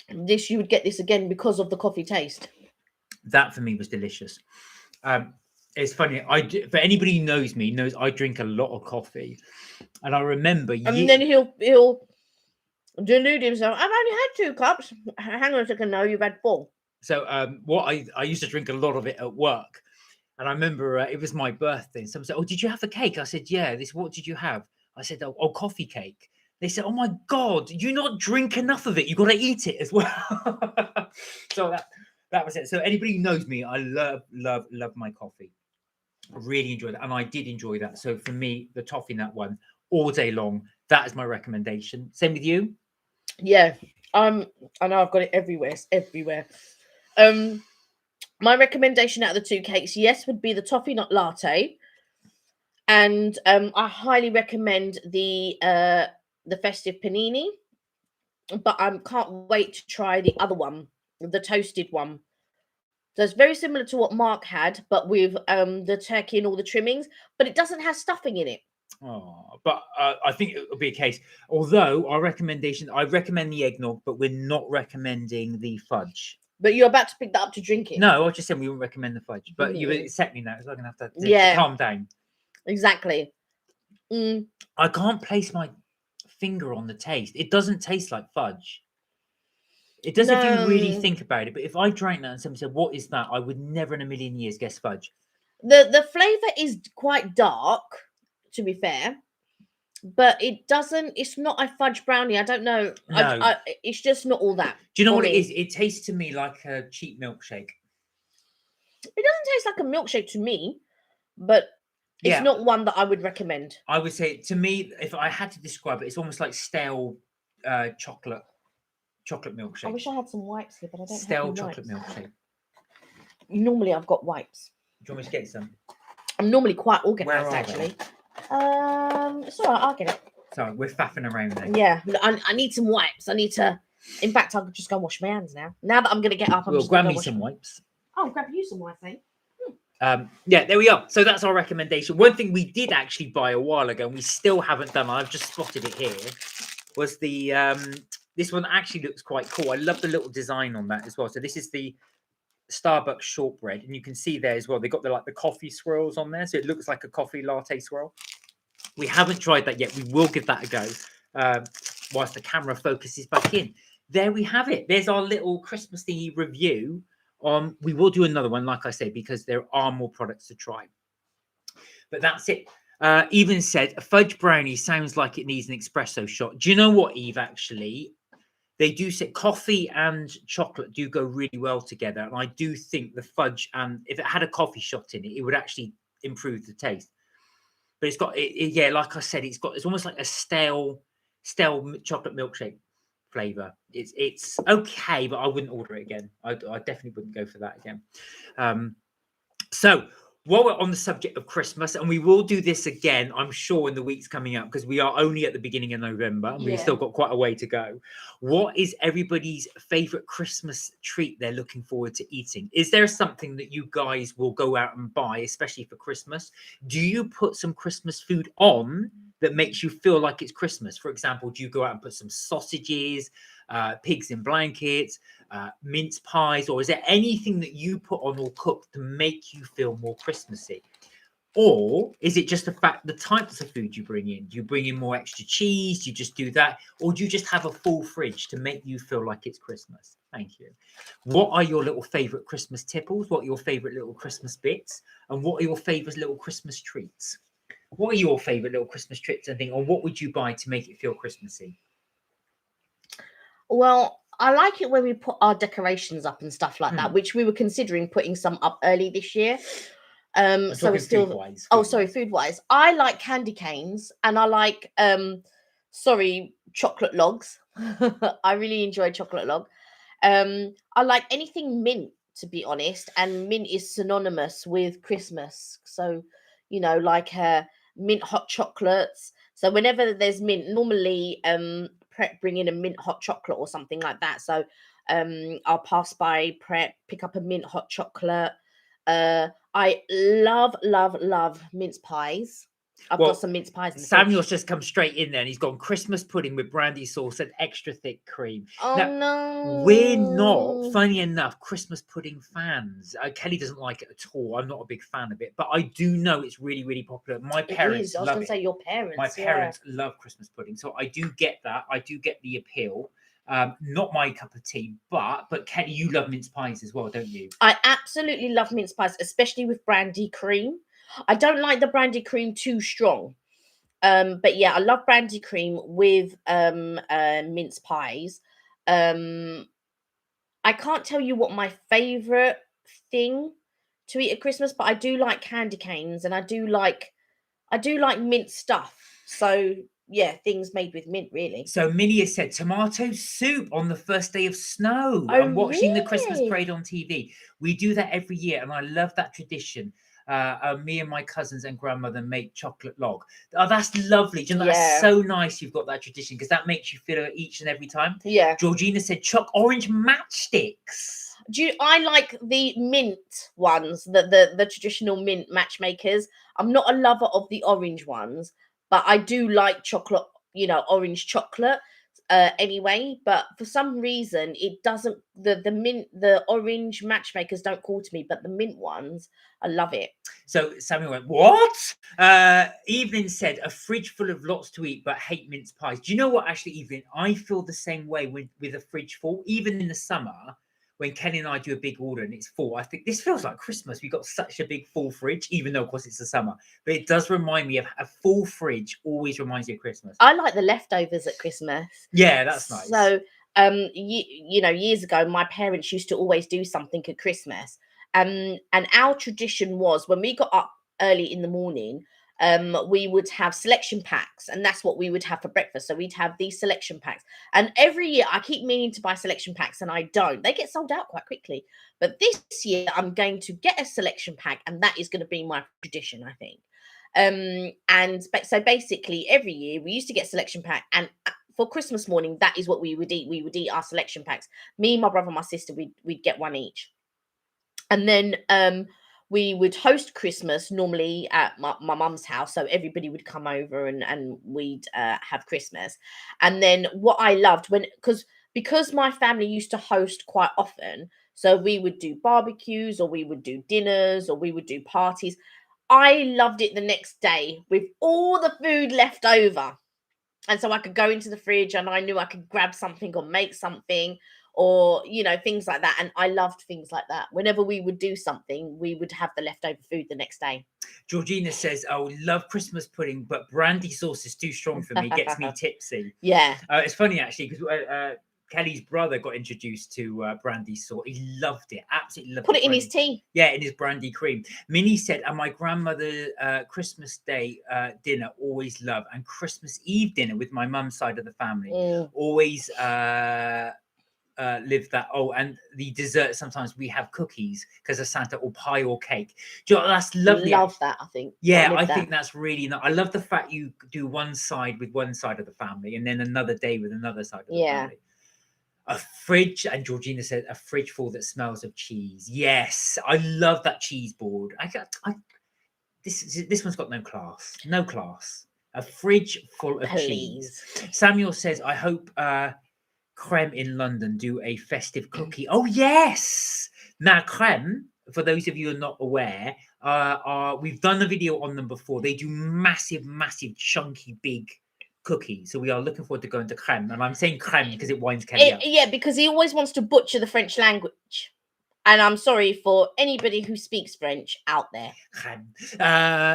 you would get this again because of the coffee taste. That for me was delicious. It's funny. For anybody who knows me, knows I drink a lot of coffee, and I remember. And then he'll delude himself. I've only had 2 cups. Hang on a second. No, you've had 4. So what I used to drink a lot of it at work, and I remember it was my birthday. And someone said, "Oh, did you have a cake?" I said, "Yeah." What did you have? I said, "Oh, coffee cake." They said, "Oh my God, you not drink enough of it. You got to eat it as well." So that was it. So anybody who knows me, I love my coffee. I really enjoyed that, and I did enjoy that. So for me, the toffee nut one all day long. That is my recommendation. Same with you? Yeah. I know I've got it everywhere. It's everywhere. My recommendation out of the 2 cakes, yes, would be the toffee nut latte, and I highly recommend the festive panini. But I can't wait to try the other one, the toasted one. So it's very similar to what Mark had, but with the turkey and all the trimmings, but it doesn't have stuffing in it. Oh, but I think it will be a case. Although I recommend the eggnog, but we're not recommending the fudge. But you're about to pick that up to drink it. No, I just said we wouldn't recommend the fudge. But you accept me now, so I'm gonna have to calm down. Exactly. I can't place my finger on the taste. It doesn't taste like fudge. It does if you really think about it. But if I drank that and someone said, "What is that?" I would never in a million years guess fudge. The flavour is quite dark, to be fair, but it's not a fudge brownie. I don't know. No. It's just not all that. Do you know what it is? It tastes to me like a cheap milkshake. It doesn't taste like a milkshake to me, but it's not one that I would recommend. I would say, to me, if I had to describe it, it's almost like stale chocolate milkshake. I wish I had some wipes here, but I don't have stale chocolate milkshake. Normally, I've got wipes. Do you want me to get some? I'm normally quite organised, actually. It's all right. I'll get it. Sorry, we're faffing around now. Yeah, I need some wipes. In fact, I'll just go wash my hands now. Now that I'm going to get up, grab me some wipes. Oh, grab you some wipes, eh? Yeah, there we are. So that's our recommendation. One thing we did actually buy a while ago, and we still haven't done, I've just spotted it here, was the this one actually looks quite cool. I love the little design on that as well. So this is the Starbucks shortbread, and you can see there as well, they've got the coffee swirls on there, so it looks like a coffee latte swirl. We haven't tried that yet. We will give that a go whilst the camera focuses back in. There we have it. There's our little Christmas thingy review. We will do another one, like I said, because there are more products to try. But that's it. Even said, a fudge brownie sounds like it needs an espresso shot. Do you know what, Eve, actually? They do say coffee and chocolate do go really well together. And I do think the fudge, and if it had a coffee shot in it, it would actually improve the taste. But it's got, yeah, like I said, it's almost like a stale chocolate milkshake flavor. It's okay, but I wouldn't order it again. I definitely wouldn't go for that again. So while we're on the subject of Christmas, and we will do this again, I'm sure, in the weeks coming up, because we are only at the beginning of November and we've still got quite a way to go. What is everybody's favorite Christmas treat they're looking forward to eating? Is there something that you guys will go out and buy, especially for Christmas? Do you put some Christmas food on that makes you feel like it's Christmas? For example, do you go out and put some sausages, pigs in blankets, mince pies, or is there anything that you put on or cook to make you feel more Christmassy? Or is it just the types of food you bring in? Do you bring in more extra cheese? Do you just do that? Or do you just have a full fridge to make you feel like it's Christmas? Thank you. What are your little favorite Christmas tipples? What are your favorite little Christmas bits? And what are your favorite little Christmas treats? What are your favorite little Christmas treats and things? Or what would you buy to make it feel Christmassy? Well, I like it when we put our decorations up and stuff like that, which we were considering putting some up early this year. So it's still food-wise. I like candy canes, and I like chocolate logs. I really enjoy chocolate log. I like anything mint, to be honest, and mint is synonymous with Christmas. So, like mint hot chocolates. So whenever there's mint, normally Prep bring in a mint hot chocolate or something like that. So I'll pass by Prep, pick up a mint hot chocolate. I love mince pies. I've got some mince pies in the Samuel's fridge. just come straight in there and he's gone Christmas pudding with brandy sauce and extra thick cream. Oh, now, no. We're not, funny enough, Christmas pudding fans. Kelly doesn't like it at all. I'm not a big fan of it, but I do know it's really, really popular. My parents love it. I was going to say your parents. My parents love Christmas pudding, so I do get that. I do get the appeal. Not my cup of tea, but Kelly, you love mince pies as well, don't you? I absolutely love mince pies, especially with brandy cream. I don't like the brandy cream too strong. But yeah, I love brandy cream with mince pies. I can't tell you what my favorite thing to eat at Christmas, but I do like candy canes, and I do like mint stuff. So yeah, things made with mint, really. So Minnie has said tomato soup on the first day of snow. I'm watching the Christmas parade on TV. We do that every year, and I love that tradition. Me and my cousins and grandmother make chocolate log. Oh, that's lovely. Do you know, that's so nice you've got that tradition, because that makes you feel it each and every time. Yeah. Georgina said orange matchsticks. I like the mint ones, the traditional mint matchmakers. I'm not a lover of the orange ones, but I do like chocolate, orange chocolate anyway. But for some reason, it doesn't, the orange matchmakers don't call to me, but the mint ones, I love it. So Samuel went, what? Evelyn said, a fridge full of lots to eat, but hate mince pies. Do you know what, actually, Evelyn? I feel the same way with a fridge full, even in the summer. When Kenny and I do a big order and it's full, I think this feels like Christmas. We've got such a big full fridge, even though, of course, it's the summer. But it does remind me of a full fridge, always reminds you of Christmas. I like the leftovers at Christmas. Yeah, that's nice. So, years ago, my parents used to always do something at Christmas. And our tradition was, when we got up early in the morning, we would have selection packs, and that's what we would have for breakfast. So we'd have these selection packs, and every year I keep meaning to buy selection packs, and I don't. They get sold out quite quickly. But this year I'm going to get a selection pack, and that is going to be my tradition, I think. So basically every year we used to get selection pack, and for Christmas morning, that is what we would eat. We would eat our selection packs. Me, my brother, my sister, we'd get one each. And then we would host Christmas normally at my mum's house. So everybody would come over and we'd have Christmas. And then what I loved, because my family used to host quite often, So we would do barbecues, or we would do dinners, or we would do parties. I loved it the next day with all the food left over. And so I could go into the fridge and I knew I could grab something or make something, or, things like that. And I loved things like that. Whenever we would do something, we would have the leftover food the next day. Georgina says, "Oh, love Christmas pudding, but brandy sauce is too strong for me. Gets me tipsy." Yeah. It's funny actually because Kelly's brother got introduced to brandy sauce. He loved it, absolutely loved it. Put it in his tea. Yeah, in his brandy cream. Minnie said, "And my grandmother Christmas Day dinner always love, and Christmas Eve dinner with my mum's side of the family always live that. Oh, and the dessert, sometimes we have cookies because of Santa, or pie or cake." Do you know, that's lovely. Love that, I think. Yeah, I think that's really nice. I love the fact you do one side with one side of the family and then another day with another side of the family. A fridge, and Georgina said a fridge full that smells of cheese. Yes, I love that cheese board. This one's got no class. No class. A fridge full of cheese. Samuel says, "I hope Creme in London do a festive cookie." Oh yes. Now Creme, for those of you who are not aware, we've done a video on them before. They do massive, chunky, big cookies. So we are looking forward to going to Creme. And I'm saying Creme because it winds Kelly up. Yeah, because he always wants to butcher the French language. And I'm sorry for anybody who speaks French out there. Creme.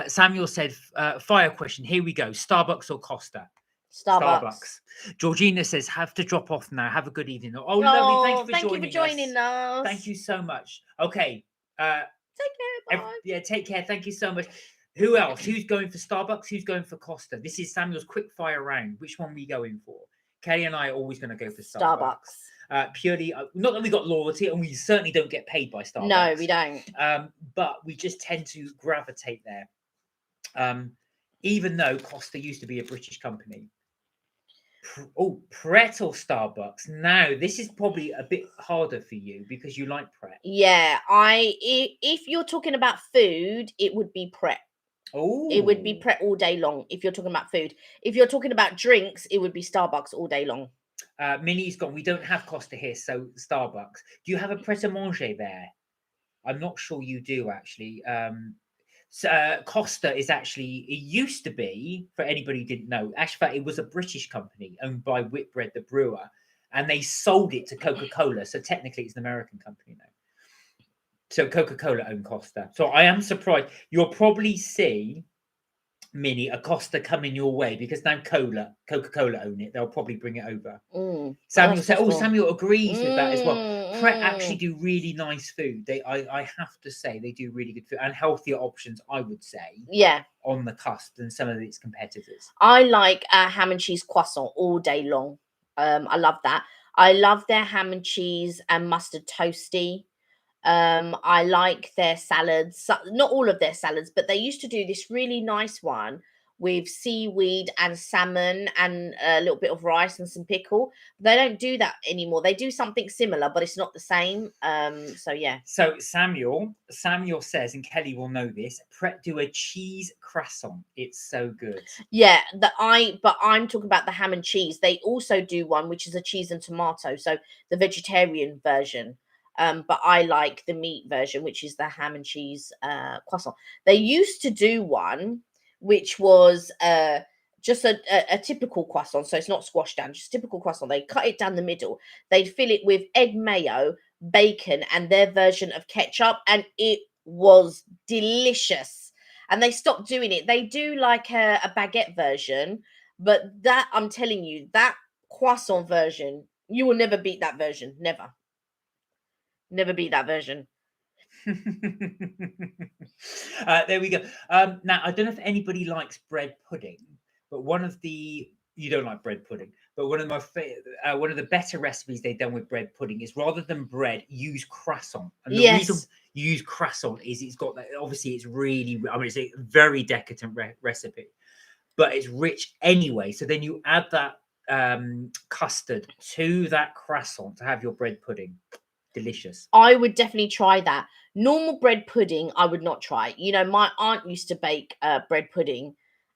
Samuel said, "Fire question. Here we go. Starbucks or Costa?" Starbucks. Georgina says, "Have to drop off now. Have a good evening." Oh, lovely. Thank you for joining us. Thank you so much. Okay. Take care. Bye. Take care. Thank you so much. Who else? Who's going for Starbucks? Who's going for Costa? This is Samuel's quick fire round. Which one are we going for? Kelly and I are always going to go for Starbucks. Purely, not that we got loyalty, and we certainly don't get paid by Starbucks. No, we don't. But we just tend to gravitate there. Even though Costa used to be a British company. Pret or Starbucks? Now, this is probably a bit harder for you because you like Pret. Yeah, if you're talking about food, it would be Pret. Oh, it would be Pret all day long. If you're talking about food, if you're talking about drinks, it would be Starbucks all day long. Minnie's gone. We don't have Costa here, so Starbucks. Do you have a Pret a Manger there? I'm not sure you do actually. Costa is actually, it used to be, for anybody who didn't know, actually it was a British company owned by Whitbread the brewer, and they sold it to Coca-Cola. So technically it's an American company now. So Coca-Cola own Costa. So I am surprised. You'll probably see, Minnie, a Costa coming your way because now Coca-Cola own it. They'll probably bring it over. Samuel said, Samuel agrees with that as well. Pret actually do really nice food. I have to say, they do really good food and healthier options, I would say. Yeah. On the cusp than some of its competitors. I like ham and cheese croissant all day long. I love that. I love their ham and cheese and mustard toasty. I like their salads, not all of their salads, but they used to do this really nice one with seaweed and salmon and a little bit of rice and some pickle. They don't do that anymore. They do something similar, but it's not the same. So yeah. So Samuel says, and Kelly will know this, Pret do a cheese croissant. It's so good. Yeah, but I'm talking about the ham and cheese. They also do one which is a cheese and tomato, so the vegetarian version. But I like the meat version, which is the ham and cheese croissant. They used to do one which was just a typical croissant, so it's not squashed down, just a typical croissant. They cut it down the middle. They'd fill it with egg mayo, bacon, and their version of ketchup, and it was delicious. And they stopped doing it. They do like a baguette version, but that, I'm telling you, that croissant version, you will never beat that version. Never beat that version. There we go. Now, I don't know if anybody likes bread pudding, but you don't like bread pudding, but one of the better recipes they've done with bread pudding is, rather than bread, use croissant. And the reason you use croissant is it's got that, obviously it's really, it's a very decadent recipe, but it's rich anyway. So then you add that custard to that croissant to have your bread pudding. Delicious. I would definitely try that. Normal bread pudding, I would not try. My aunt used to bake bread pudding,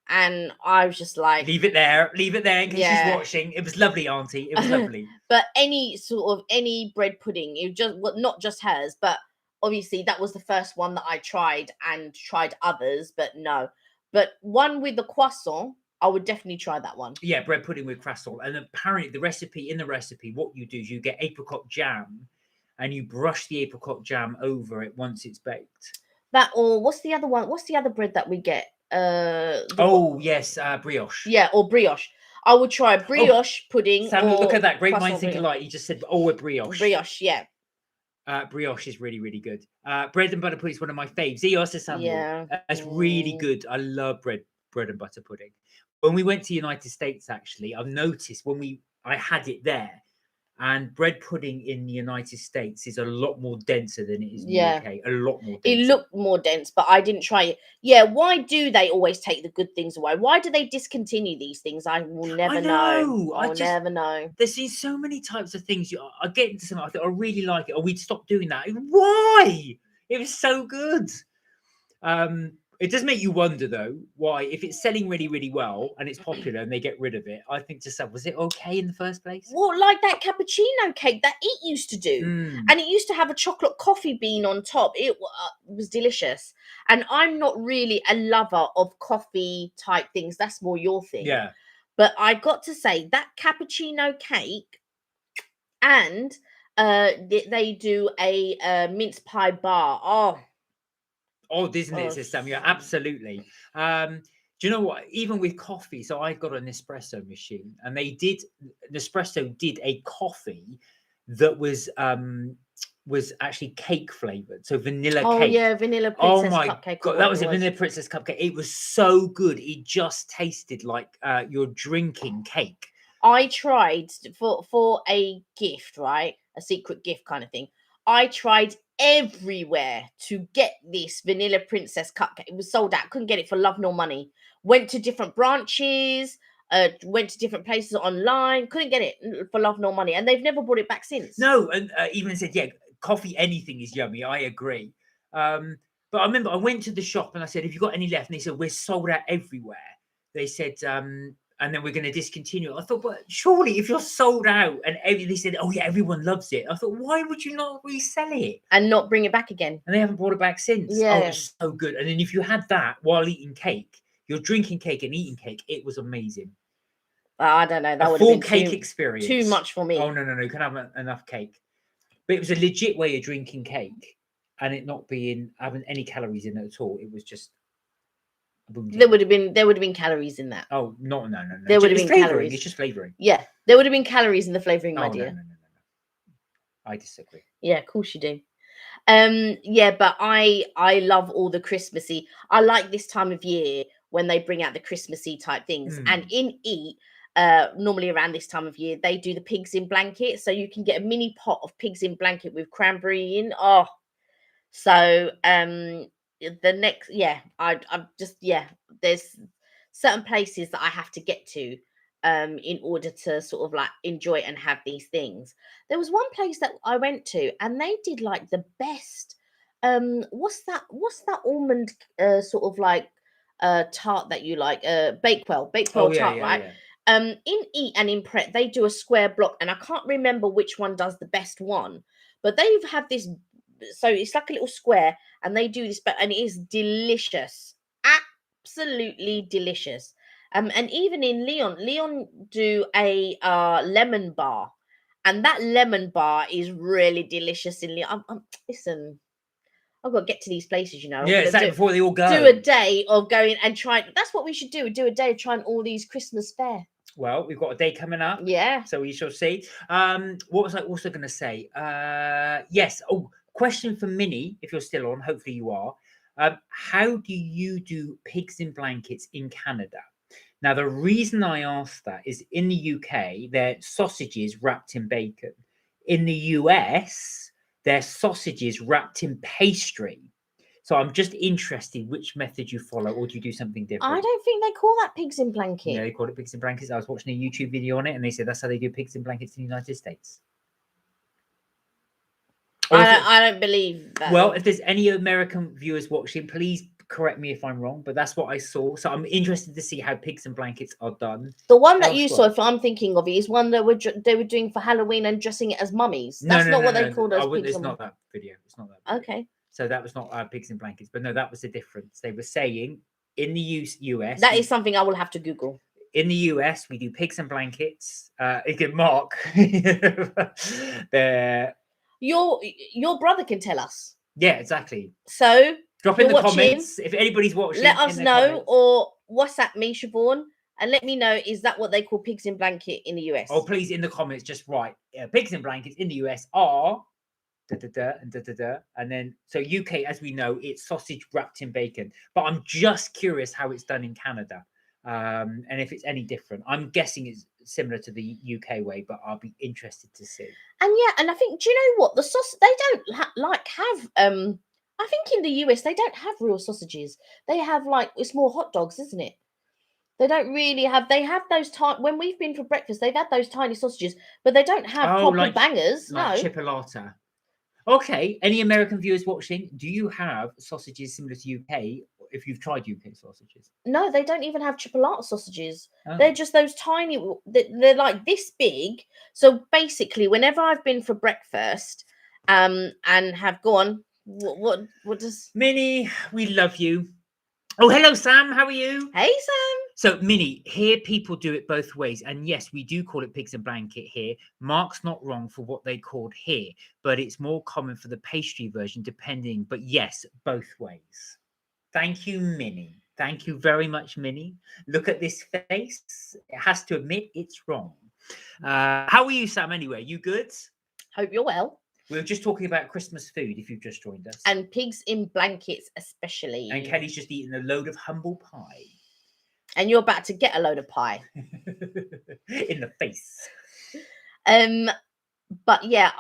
And I was just like, leave it there in case she's watching. It was lovely, Auntie. It was lovely. But any bread pudding, it just, well, not just hers, but obviously that was the first one that I tried, and tried others, but no. But one with the croissant, I would definitely try that one. Yeah, bread pudding with croissant. And apparently in the recipe, what you do is you get apricot jam and you brush the apricot jam over it once it's baked. That, or what's the other one? What's the other bread that we get? Yes, brioche. Yeah, or brioche. I would try brioche pudding. Sam, or look at that. Great minds think alike. You just said, a brioche. Brioche, yeah. Brioche is really, really good. Bread and butter pudding is one of my faves. Yeah. That's really good. I love bread and butter pudding. When we went to the United States, actually, I've noticed I had it there, and bread pudding in the United States is a lot more denser than it is in the UK. A lot more denser. It looked more dense, but I didn't try it. Yeah, why do they always take the good things away? Why do they discontinue these things? I will never know. I'll never know. There's been so many types of things. I get into something, I think I really like it, or we'd stop doing that. Why? It was so good. It does make you wonder, though, why, if it's selling really, really well and it's popular and they get rid of it, I think to yourself, was it okay in the first place? Well, like that cappuccino cake that it used to do. And it used to have a chocolate coffee bean on top. It was delicious. And I'm not really a lover of coffee type things. That's more your thing. Yeah. But I got to say, that cappuccino cake, and they do a mince pie bar. Isn't it, Sam? Yeah, absolutely. Do you know what? Even with coffee, so I got an Nespresso machine, and Nespresso did a coffee that was actually cake flavored, so vanilla cake. Oh yeah, vanilla princess cupcake. God, that was a vanilla princess cupcake. It was so good. It just tasted like you're drinking cake. I tried for a gift, right? A secret gift kind of thing. I tried everywhere to get this vanilla princess cupcake. It was sold out. Couldn't get it for love nor money. Went to different branches, went to different places online. Couldn't get it for love nor money, and they've never brought it back since. No, and even said, yeah, coffee, anything is yummy. I agree. But I remember I went to the shop and I said, have you got any left? And they said, we're sold out everywhere. They said, and then we're going to discontinue. I thought, but surely if you're sold out, and they said, oh yeah, everyone loves it. I thought, why would you not resell it and not bring it back again? And they haven't brought it back since. Yeah. Oh, it's so good. And then if you had that while eating cake, you're drinking cake and eating cake, it was amazing. I don't know. That would full have been cake experience. Too much for me. Oh no, you can have enough cake. But it was a legit way of drinking cake, and it not having any calories in it at all. It was just. There would have been calories in that. Oh no. There would have been calories. It's just flavoring. Yeah, there would have been calories in the flavoring, my dear. No. I disagree. Yeah, of course you do. Yeah, but I love all the Christmassy. I like this time of year when they bring out the Christmassy type things. And in Eat, normally around this time of year, they do the pigs in blanket, so you can get a mini pot of pigs in blanket with cranberry in. So the next, I'm just, there's certain places that I have to get to in order to sort of like enjoy and have these things. There was one place that I went to and they did like the best what's that almond sort of like tart that you like, Bakewell tart, right? In Eat and in Pret they do a square block, and I can't remember which one does the best one, but they've had this, so it's like a little square and they do this, and it is delicious, absolutely delicious. And even in Leon do a lemon bar, and that lemon bar is really delicious in Leon. Listen, I've got to get to these places, you know. Yeah, it's like before they all go. Do a day of going and trying. That's what we should do. Do a day of trying all these Christmas fare. Well, we've got a day coming up. Yeah. So we shall see. What was I also going to say? Yes. Oh, question for Minnie, if you're still on. Hopefully you are. How do you do pigs in blankets in Canada? Now, the reason I asked that is in the UK, they're sausages wrapped in bacon. In the US, they're sausages wrapped in pastry. So I'm just interested which method you follow, or do you do something different? I don't think they call that pigs in blankets. Yeah, they call it pigs in blankets. I was watching a YouTube video on it, and they said that's how they do pigs in blankets in the United States. I don't believe that. Well, if there's any American viewers watching, please Correct me if I'm wrong, but that's what I saw. So I'm interested to see how pigs and blankets are done. The one that you elsewhere. saw, if I'm thinking of it, is one that they were doing for Halloween and dressing it as mummies. No, That's no, not no, what no, they called as pigs. It's not that video. It's not that video. Okay. So that was not pigs and blankets, but no, that was the difference. They were saying in the US. That is something I will have to Google. In the US, we do pigs and blankets. Again, Mark, they're your brother can tell us. Yeah, exactly. So drop in the comments if anybody's watching. Let us know, or WhatsApp me, Siobhan, and let me know, is that what they call pigs in blanket in the US? Oh, please, in the comments, just write pigs in blankets in the US are and then so UK, as we know, it's sausage wrapped in bacon. But I'm just curious how it's done in Canada, and if it's any different. I'm guessing it's similar to the UK way, but I'll be interested to see. And yeah, and I think, do you know what, the sauce they don't have I think in the US they don't have real sausages. They have it's more hot dogs, isn't it? They don't really have. They have those tiny. When we've been for breakfast, they've had those tiny sausages, but they don't have proper bangers. Like no, chipolata. Okay. Any American viewers watching? Do you have sausages similar to UK? If you've tried UK sausages? No, they don't even have chipolata sausages. Oh. They're just those tiny. They're like this big. So basically, whenever I've been for breakfast, and have gone, what does Minnie? We love you. Oh, hello, Sam. How are you? Hey, Sam. So, Minnie, here people do it both ways. And yes, we do call it pigs and blanket here. Mark's not wrong for what they called here, but it's more common for the pastry version, depending. But yes, both ways. Thank you, Minnie. Thank you very much, Minnie. Look at this face. It has to admit it's wrong. How are you, Sam, anyway? You good? Hope you're well. We were just talking about Christmas food, if you've just joined us. And pigs in blankets, especially. And Kelly's just eating a load of humble pie. And you're about to get a load of pie. In the face. But yeah,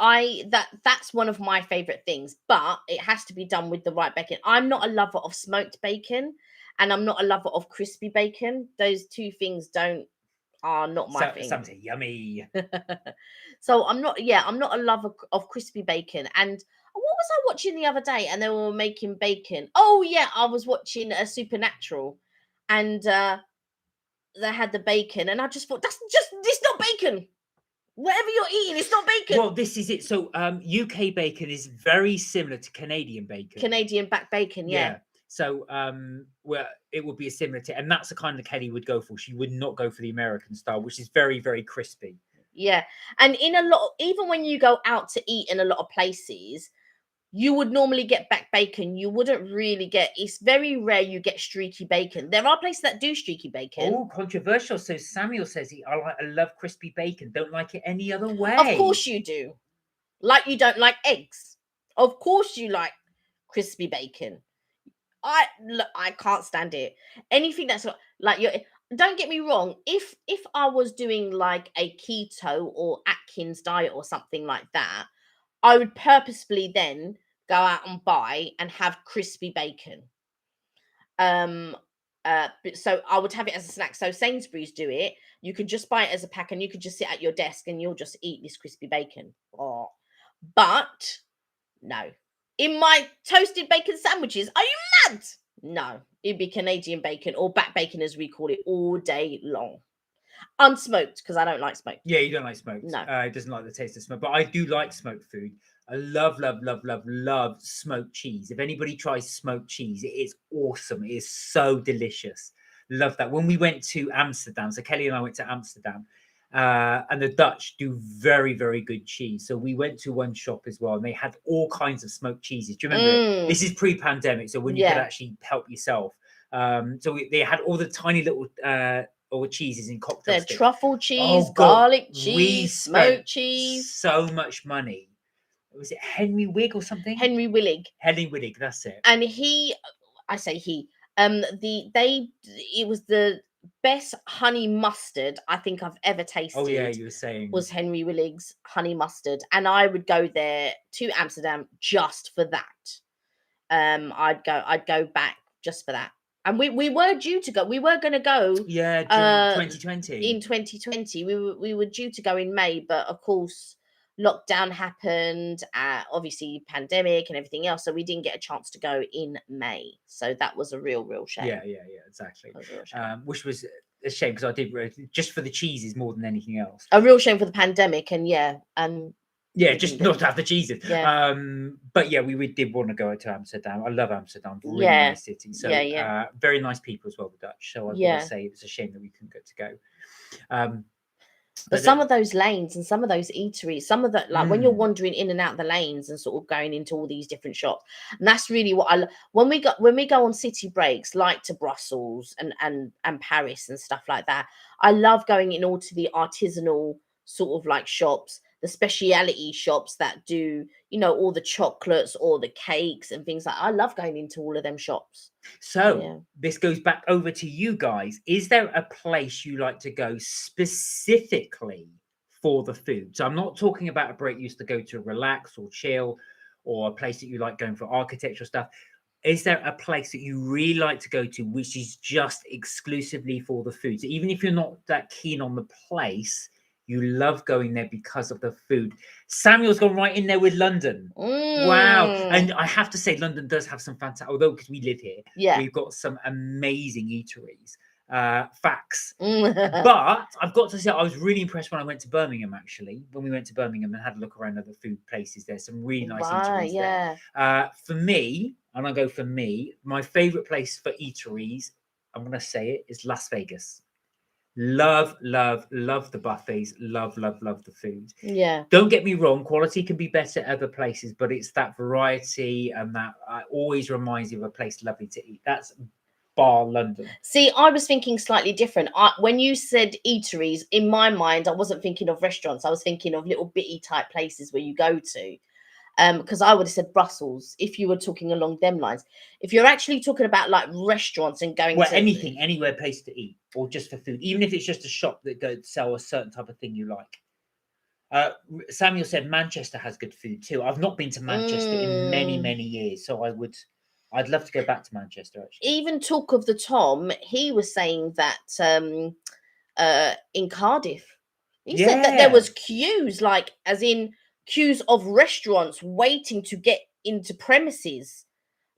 that's one of my favorite things, but it has to be done with the right bacon. I'm not a lover of smoked bacon, and I'm not a lover of crispy bacon. Those two things are not my thing. Some say yummy. So I'm not a lover of crispy bacon. And what was I watching the other day? And they were making bacon. Oh yeah, I was watching a Supernatural, and they had the bacon, and I just thought, it's not bacon. Whatever you're eating, it's not bacon. Well, this is it. So UK bacon is very similar to Canadian bacon. Canadian back bacon, yeah. So well, it would be a similar to, and that's the kind that Kelly would go for. She would not go for the American style, which is very, very crispy. Yeah. And even when you go out to eat in a lot of places, you would normally get back bacon. You wouldn't really it's very rare you get streaky bacon. There are places that do streaky bacon. Oh, controversial. So Samuel says I love crispy bacon. Don't like it any other way. Of course you do. Like you don't like eggs. Of course you like crispy bacon. I can't stand it. Anything that's like don't get me wrong. If I was doing like a keto or Atkins diet or something like that, I would purposefully then go out and buy and have crispy bacon. So I would have it as a snack. So Sainsbury's do it. You could just buy it as a pack, and you could just sit at your desk and you'll just eat this crispy bacon. Oh, but no. In my toasted bacon sandwiches, are you mad? No, it'd be Canadian bacon, or back bacon as we call it, all day long. Unsmoked, because I don't like smoked. Yeah, you don't like smoked. No. It doesn't like the taste of smoke, but I do like smoked food. I love smoked cheese. If anybody tries smoked cheese, it is awesome. It is so delicious. Love that. When we went to Amsterdam, so Kelly and I went to Amsterdam, and the Dutch do very, very good cheese. So we went to one shop as well, and they had all kinds of smoked cheeses. Do you remember? This is pre-pandemic, so when you could actually help yourself. They had all the tiny little or cheeses in cocktails. The truffle cheese, garlic cheese, smoked cheese. So much money. Was it Henry Wigg or something? Henry Willig. Henry Willig, that's it. And it was the best honey mustard I think I've ever tasted. Oh yeah, you were saying was Henry Willig's honey mustard, and I would go there to Amsterdam just for that. I'd go back just for that. And we were due to go. We were going to go. Yeah, 2020. In 2020, we were due to go in May, but of course, lockdown happened, obviously pandemic and everything else, so we didn't get a chance to go in May. So that was a real shame. Yeah, exactly. Which was a shame because I did just for the cheeses more than anything else. A real shame for the pandemic, and just not to have the cheeses. But yeah, we did want to go to Amsterdam. I love Amsterdam. Really nice city. So very nice people as well, the Dutch. So I've got to say it's a shame that we couldn't get to go. But some of those lanes and some of those eateries, some of the like when you're wandering in and out the lanes and sort of going into all these different shops, and that's really what when we go on city breaks, like to Brussels and Paris and stuff like that. I love going in all to the artisanal sort of like shops, the speciality shops that do, you know, all the chocolates or the cakes and things like. I love going into all of them shops. So this goes back over to you guys. Is there a place you like to go specifically for the food? So I'm not talking about a break you used to go to relax or chill, or a place that you like going for architectural stuff. Is there a place that you really like to go to which is just exclusively for the food? So even if you're not that keen on the place, you love going there because of the food. Samuel's gone right in there with London. Wow. And I have to say, London does have some fantastic, although because we live here, we've got some amazing eateries. Facts. But I've got to say, I was really impressed when I went to Birmingham, actually. When we went to Birmingham and had a look around other food places, there's some really nice eateries there. For me, and I go for me, my favourite place for eateries, I'm going to say it, is Las Vegas. Love the buffets, love the food. Don't get me wrong, quality can be better at other places, but it's that variety and that always reminds you of a place lovely to eat. That's bar London. See, I was thinking slightly different. When you said eateries, in my mind I wasn't thinking of restaurants. I was thinking of little bitty type places where you go to. Because I would have said Brussels if you were talking along them lines. If you're actually talking about like restaurants and going to anywhere place to eat or just for food, even if it's just a shop that goes sell a certain type of thing you like. Samuel said Manchester has good food too. I've not been to Manchester in many years, so I'd love to go back to Manchester. Actually, even talk of the Tom, he was saying that in Cardiff, he said that there was queues, like as in queues of restaurants waiting to get into premises.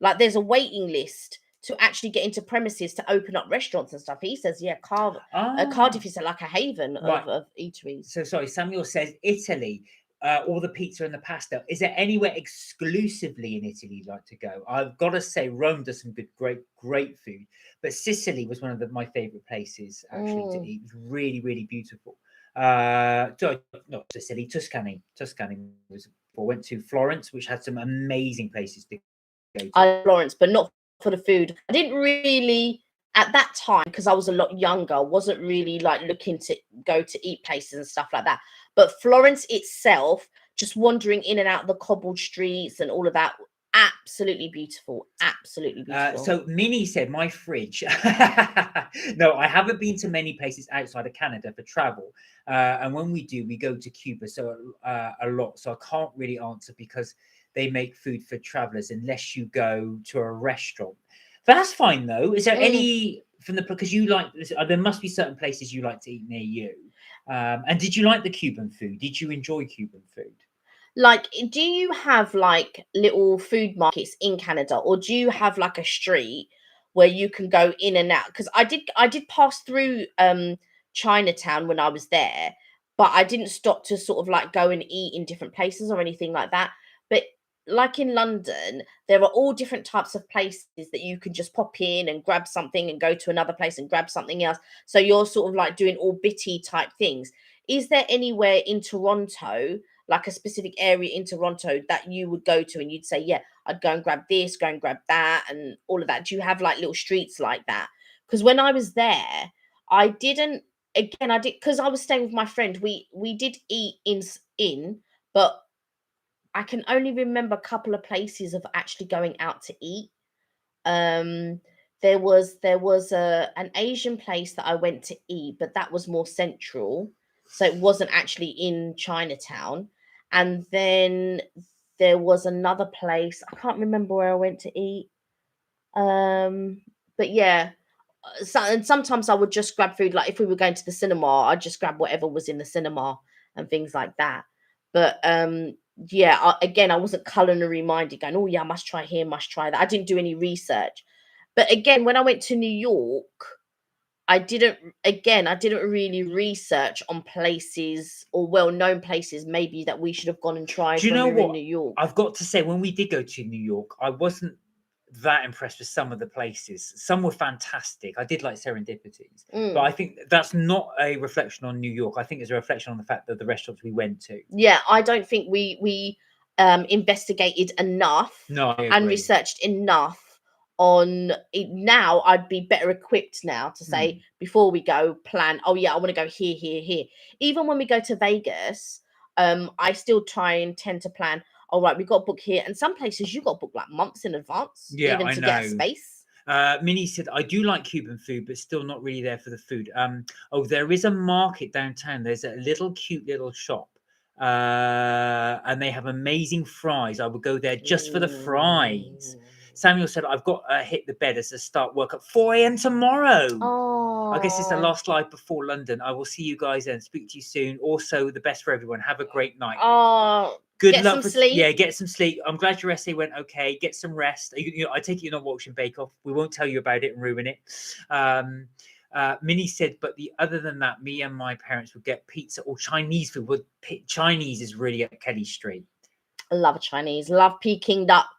Like there's a waiting list to actually get into premises to open up restaurants and stuff. He says, Cardiff is like a haven of eateries. So sorry, Samuel says Italy, all the pizza and the pasta. Is there anywhere exclusively in Italy you'd like to go? I've got to say Rome does some good, great food, but Sicily was one of my favorite places actually to eat. It was really beautiful. Not Sicily, Tuscany was. I went to Florence, which had some amazing places to go to. Florence, but not for the food. I didn't really at that time, because I was a lot younger, wasn't really like looking to go to eat places and stuff like that. But Florence itself, just wandering in and out the cobbled streets and all of that, absolutely beautiful. So Minnie said my fridge. No, I haven't been to many places outside of Canada for travel, and when we do, we go to Cuba a lot, so I can't really answer because they make food for travelers unless you go to a restaurant. But that's fine though. Is there any because you like there must be certain places you like to eat near you, and did you like the Cuban food? Did you enjoy Cuban food? Like, do you have like little food markets in Canada, or do you have like a street where you can go in and out? Because I did pass through Chinatown when I was there, but I didn't stop to sort of like go and eat in different places or anything like that. But like in London, there are all different types of places that you can just pop in and grab something and go to another place and grab something else. So you're sort of like doing all bitty type things. Is there anywhere in Toronto, like a specific area in Toronto, that you would go to and you'd say, yeah, I'd go and grab this, go and grab that, and all of that? Do you have like little streets like that? Because when I was there, I didn't. Again, I did because I was staying with my friend. We did eat in, but I can only remember a couple of places of actually going out to eat. There was an Asian place that I went to eat, but that was more central, so it wasn't actually in Chinatown. And then there was another place, I can't remember where I went to eat. But yeah, and sometimes I would just grab food, like if we were going to the cinema, I'd just grab whatever was in the cinema and things like that. But yeah, again, I wasn't culinary minded going, oh yeah, I must try here, must try that. I didn't do any research. But again, when I went to New York, I didn't really research on places or well-known places maybe that we should have gone and tried Do you when know we were in what? New York. I've got to say, when we did go to New York, I wasn't that impressed with some of the places. Some were fantastic. I did like Serendipities, but I think that's not a reflection on New York. I think it's a reflection on the fact that the restaurants we went to. Yeah, I don't think we investigated enough No, I and agree. researched enough on it. Now I'd be better equipped now to say before we go, plan, oh yeah, I want to go here, here, here. Even when we go to Vegas, I still try and tend to plan, all right, we got to book here. And some places you got to book like months in advance, Yeah, even I to get a know. space. Minnie said, I do like Cuban food, but still not really there for the food. Oh, there is a market downtown. There's a little cute little shop. And they have amazing fries. I would go there just for the fries. Samuel said, I've got to hit the bed as I start work at 4 a.m. tomorrow. Oh, I guess it's the last live before London. I will see you guys then. Speak to you soon. Also, the best for everyone. Have a great night. Oh, good get luck some for sleep. Yeah, get some sleep. I'm glad your essay went okay. Get some rest. I take it you're not watching Bake Off. We won't tell you about it and ruin it. Minnie said, but other than that, me and my parents would get pizza or Chinese food. Chinese is really at Kelly Street. I love Chinese. Love Peking duck.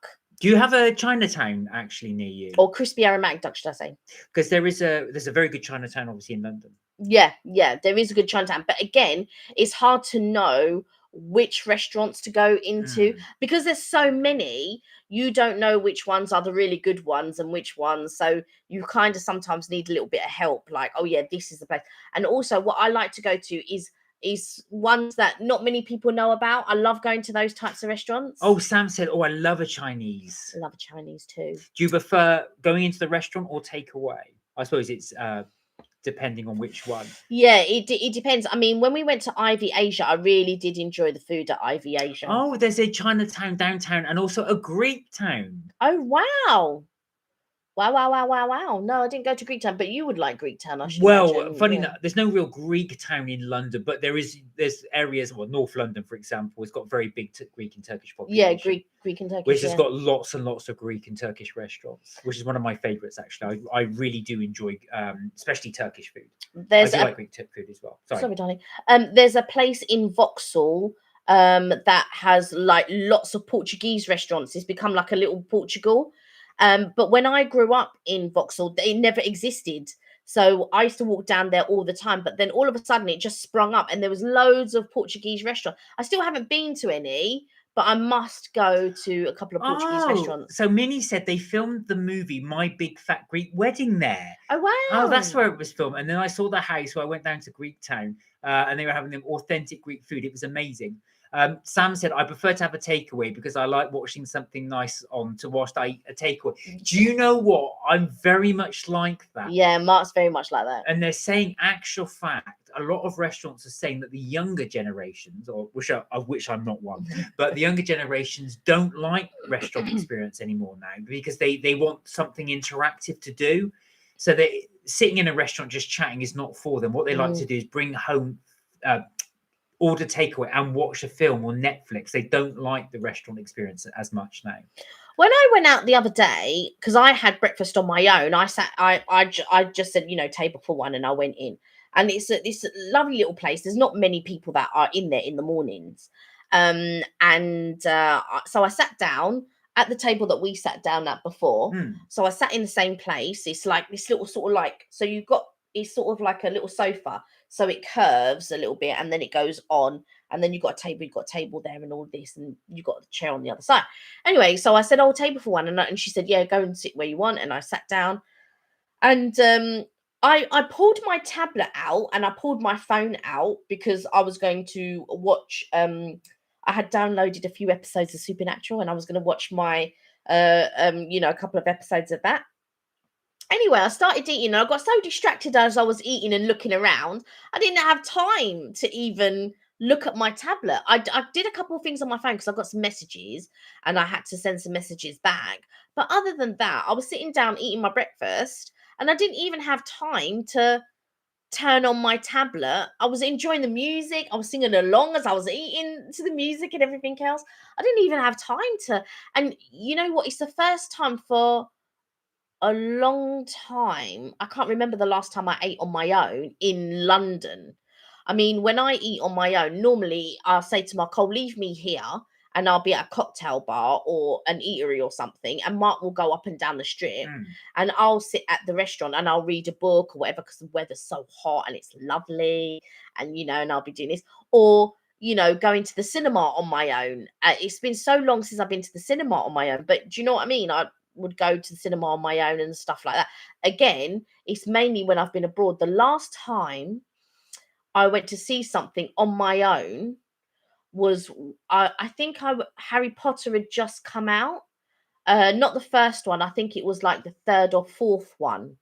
Do you have a Chinatown actually near you? Or crispy aromatic duck, should I say? Because there's a very good Chinatown, obviously, in London. Yeah, there is a good Chinatown. But again, it's hard to know which restaurants to go into because there's so many. You don't know which ones are the really good ones and which ones. So you kind of sometimes need a little bit of help. Like, oh yeah, this is the place. And also, what I like to go to is ones that not many people know about. I love going to those types of restaurants. Oh, Sam said, oh, I love a Chinese. I love a Chinese too. Do you prefer going into the restaurant or takeaway? I suppose it's depending on which one. Yeah, it depends. I mean, when we went to Ivy Asia, I really did enjoy the food at Ivy Asia. Oh, there's a Chinatown downtown and also a Greek town. Oh, wow. Wow. No, I didn't go to Greek Town, but you would like Greek Town, I should imagine. Funny enough, there's no real Greek town in London, but there's areas, well, North London, for example, has got very big Greek and Turkish population. Yeah, Greek and Turkish. Which has got lots and lots of Greek and Turkish restaurants, which is one of my favorites, actually. I really do enjoy, especially Turkish food. I do like Greek food as well. Sorry, darling. There's a place in Vauxhall that has like lots of Portuguese restaurants. It's become like a little Portugal. But when I grew up in Vauxhall, it never existed. So I used to walk down there all the time. But then all of a sudden it just sprung up and there was loads of Portuguese restaurants. I still haven't been to any, but I must go to a couple of Portuguese restaurants. So Minnie said they filmed the movie My Big Fat Greek Wedding there. Oh, wow. Oh, that's where it was filmed. And then I saw the house, so I went down to Greek Town and they were having them authentic Greek food. It was amazing. Sam said, I prefer to have a takeaway because I like watching something nice on to whilst I eat a takeaway. Do you know what? I'm very much like that. Yeah, Mark's very much like that. And they're saying, actual fact, a lot of restaurants are saying that the younger generations, of which I'm not one, but the younger generations don't like restaurant experience anymore now because they want something interactive to do. So they sitting in a restaurant just chatting is not for them. What they like to do is bring home order takeaway and watch a film on Netflix. They don't like the restaurant experience as much now. When I went out the other day, because I had breakfast on my own, I just said, table for one, and I went in. And it's a lovely little place. There's not many people that are in there in the mornings. So I sat down at the table that we sat down at before. So I sat in the same place. It's like this little sort of like, so you've got, it's sort of like a little sofa. So it curves a little bit and then it goes on. And then you've got a table there and all this. And you've got the chair on the other side. Anyway, so I said, oh, table for one. And she said, yeah, go and sit where you want. And I sat down. And I pulled my tablet out and I pulled my phone out because I was going to watch. I had downloaded a few episodes of Supernatural and I was going to watch my, a couple of episodes of that. Anyway, I started eating and I got so distracted as I was eating and looking around. I didn't have time to even look at my tablet. I did a couple of things on my phone because I got some messages and I had to send some messages back. But other than that, I was sitting down eating my breakfast and I didn't even have time to turn on my tablet. I was enjoying the music. I was singing along as I was eating to the music and everything else. I didn't even have time to. And you know what? It's the first time for a long time. I can't remember the last time I ate on my own in London. I mean, when I eat on my own, normally I'll say to Mark, "Oh, leave me here." And I'll be at a cocktail bar or an eatery or something, and Mark will go up and down the strip, and I'll sit at the restaurant and I'll read a book or whatever because the weather's so hot and it's lovely, and and I'll be doing this, or going to the cinema on my own. It's been so long since I've been to the cinema on my own, but do you know what I mean? I would go to the cinema on my own and stuff like that. Again, it's mainly when I've been abroad. The last time I went to see something on my own was I think Harry Potter had just come out. Not the first one. I think it was like the third or fourth one.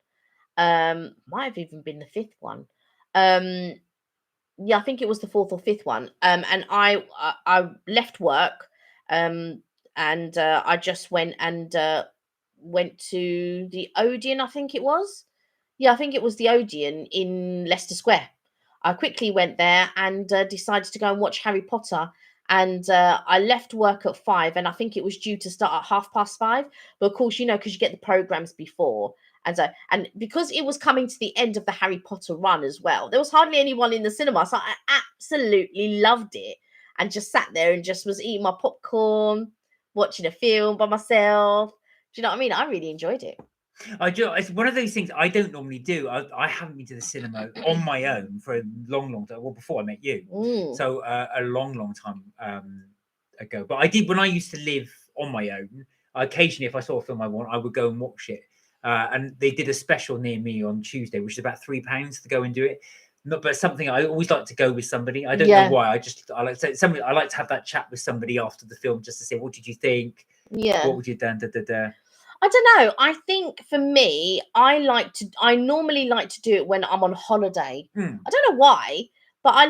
Might have even been the fifth one. Yeah, I think it was the fourth or fifth one. And I left work, and I just went to the Odeon. I think it was. Yeah, I think it was the Odeon in Leicester Square. I quickly went there and decided to go and watch Harry Potter. And I left work at 5, and I think it was due to start at 5:30. But of course, because you get the programs before, and because it was coming to the end of the Harry Potter run as well, there was hardly anyone in the cinema, so I absolutely loved it, and just sat there and just was eating my popcorn, watching a film by myself. Do you know what I mean? I really enjoyed it. I do. It's one of those things I don't normally do. I haven't been to the cinema on my own for a long time. Well, before I met you, so a long time ago. But I did when I used to live on my own. Occasionally, if I saw a film I would go and watch it. And they did a special near me on Tuesday, which is about £3 to go and do it. But something I always like to go with somebody. I don't know why. I like to somebody. I like to have that chat with somebody after the film just to say, what did you think? Yeah. What would you done? I don't know. I think for me, I normally like to do it when I'm on holiday. I don't know why, but I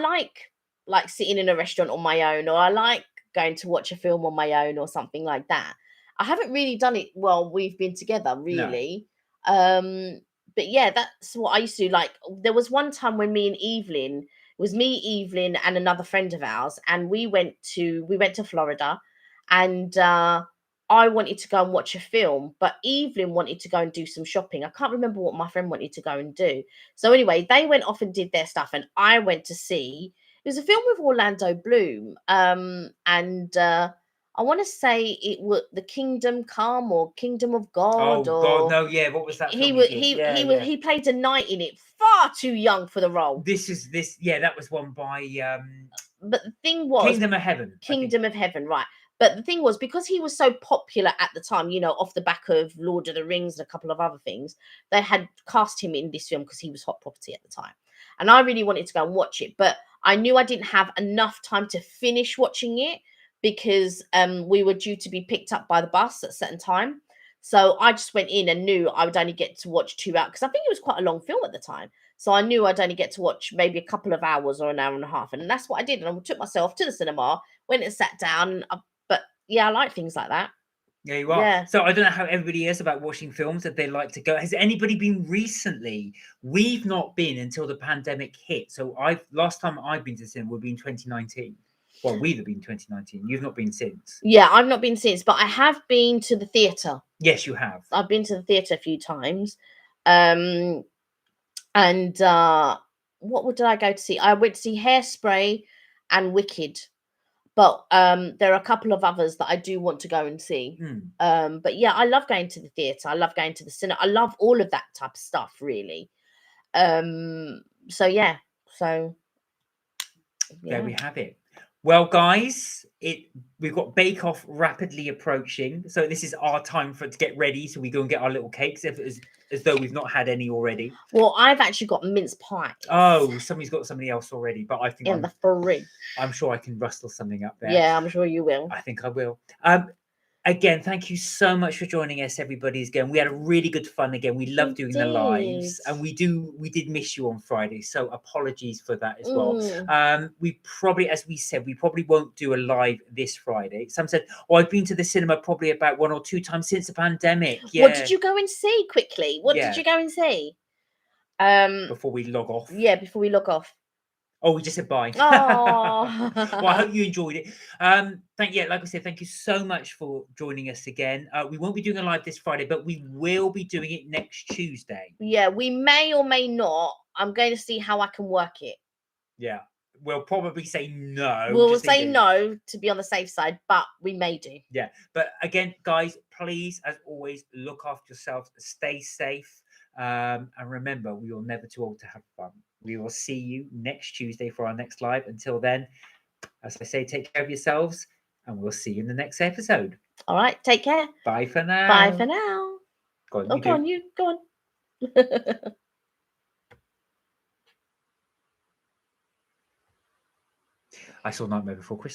like sitting in a restaurant on my own, or I like going to watch a film on my own or something like that. I haven't really done it while we've been together, really. No. But yeah, that's what I used to do. Like, there was one time when it was me, Evelyn, and another friend of ours, and we went to Florida, and I wanted to go and watch a film, but Evelyn wanted to go and do some shopping. I can't remember what my friend wanted to go and do. So anyway, they went off and did their stuff, and I went to see. It was a film with Orlando Bloom, and I want to say it was The Kingdom Come or Kingdom of God. Oh God, no, yeah. What was that? He played a knight in it, far too young for the role. That was one by. But the thing was, Kingdom of Heaven. Kingdom of Heaven, right? But the thing was, because he was so popular at the time, off the back of Lord of the Rings and a couple of other things, they had cast him in this film because he was hot property at the time. And I really wanted to go and watch it, but I knew I didn't have enough time to finish watching it because we were due to be picked up by the bus at a certain time. So I just went in and knew I would only get to watch 2 hours, because I think it was quite a long film at the time. So I knew I'd only get to watch maybe a couple of hours or an hour and a half. And that's what I did. And I took myself to the cinema, went and sat down. But yeah, I like things like that. Yeah, you are. Yeah. So I don't know how everybody is about watching films that they like to go. Has anybody been recently? We've not been until the pandemic hit. So last time I've been to the cinema would be in 2019. Well, we've been 2019. You've not been since. Yeah, I've not been since, but I have been to the theatre. Yes, you have. I've been to the theatre a few times. And what did I go to see? I went to see Hairspray and Wicked. But there are a couple of others that I do want to go and see. But yeah, I love going to the theatre. I love going to the cinema. I love all of that type of stuff, really. So yeah. So yeah. There we have it. Well, guys, we've got Bake Off rapidly approaching. So this is our time to get ready. So we go and get our little cakes as though we've not had any already. Well, I've actually got mince pie. Oh, somebody's got somebody else already, but I think in the fridge. I'm sure I can rustle something up there. Yeah, I'm sure you will. I think I will. Again, thank you so much for joining us, everybody. Again, we had a really good fun. Again, we love doing the lives, and we did miss you on Friday, so apologies for that as well. We probably, as we said, we probably won't do a live this Friday. Some said, "Oh, I've been to the cinema probably about 1 or 2 times since the pandemic." Yeah. What did you go and see quickly? What did you go and see? before we log off? Yeah, before we log off. Oh, we just said bye. Oh. Well, I hope you enjoyed it. Like I said, thank you so much for joining us again. We won't be doing a live this Friday, but we will be doing it next Tuesday. Yeah, we may or may not. I'm going to see how I can work it. Yeah, we'll probably say no. We'll say no to be on the safe side, but we may do. Yeah, but again, guys, please, as always, look after yourselves, stay safe, and remember, we are never too old to have fun. We will see you next Tuesday for our next live. Until then, as I say, take care of yourselves, and we'll see you in the next episode. All right, take care. Bye for now. Bye for now. Go on, Go on. I saw Nightmare Before Christmas.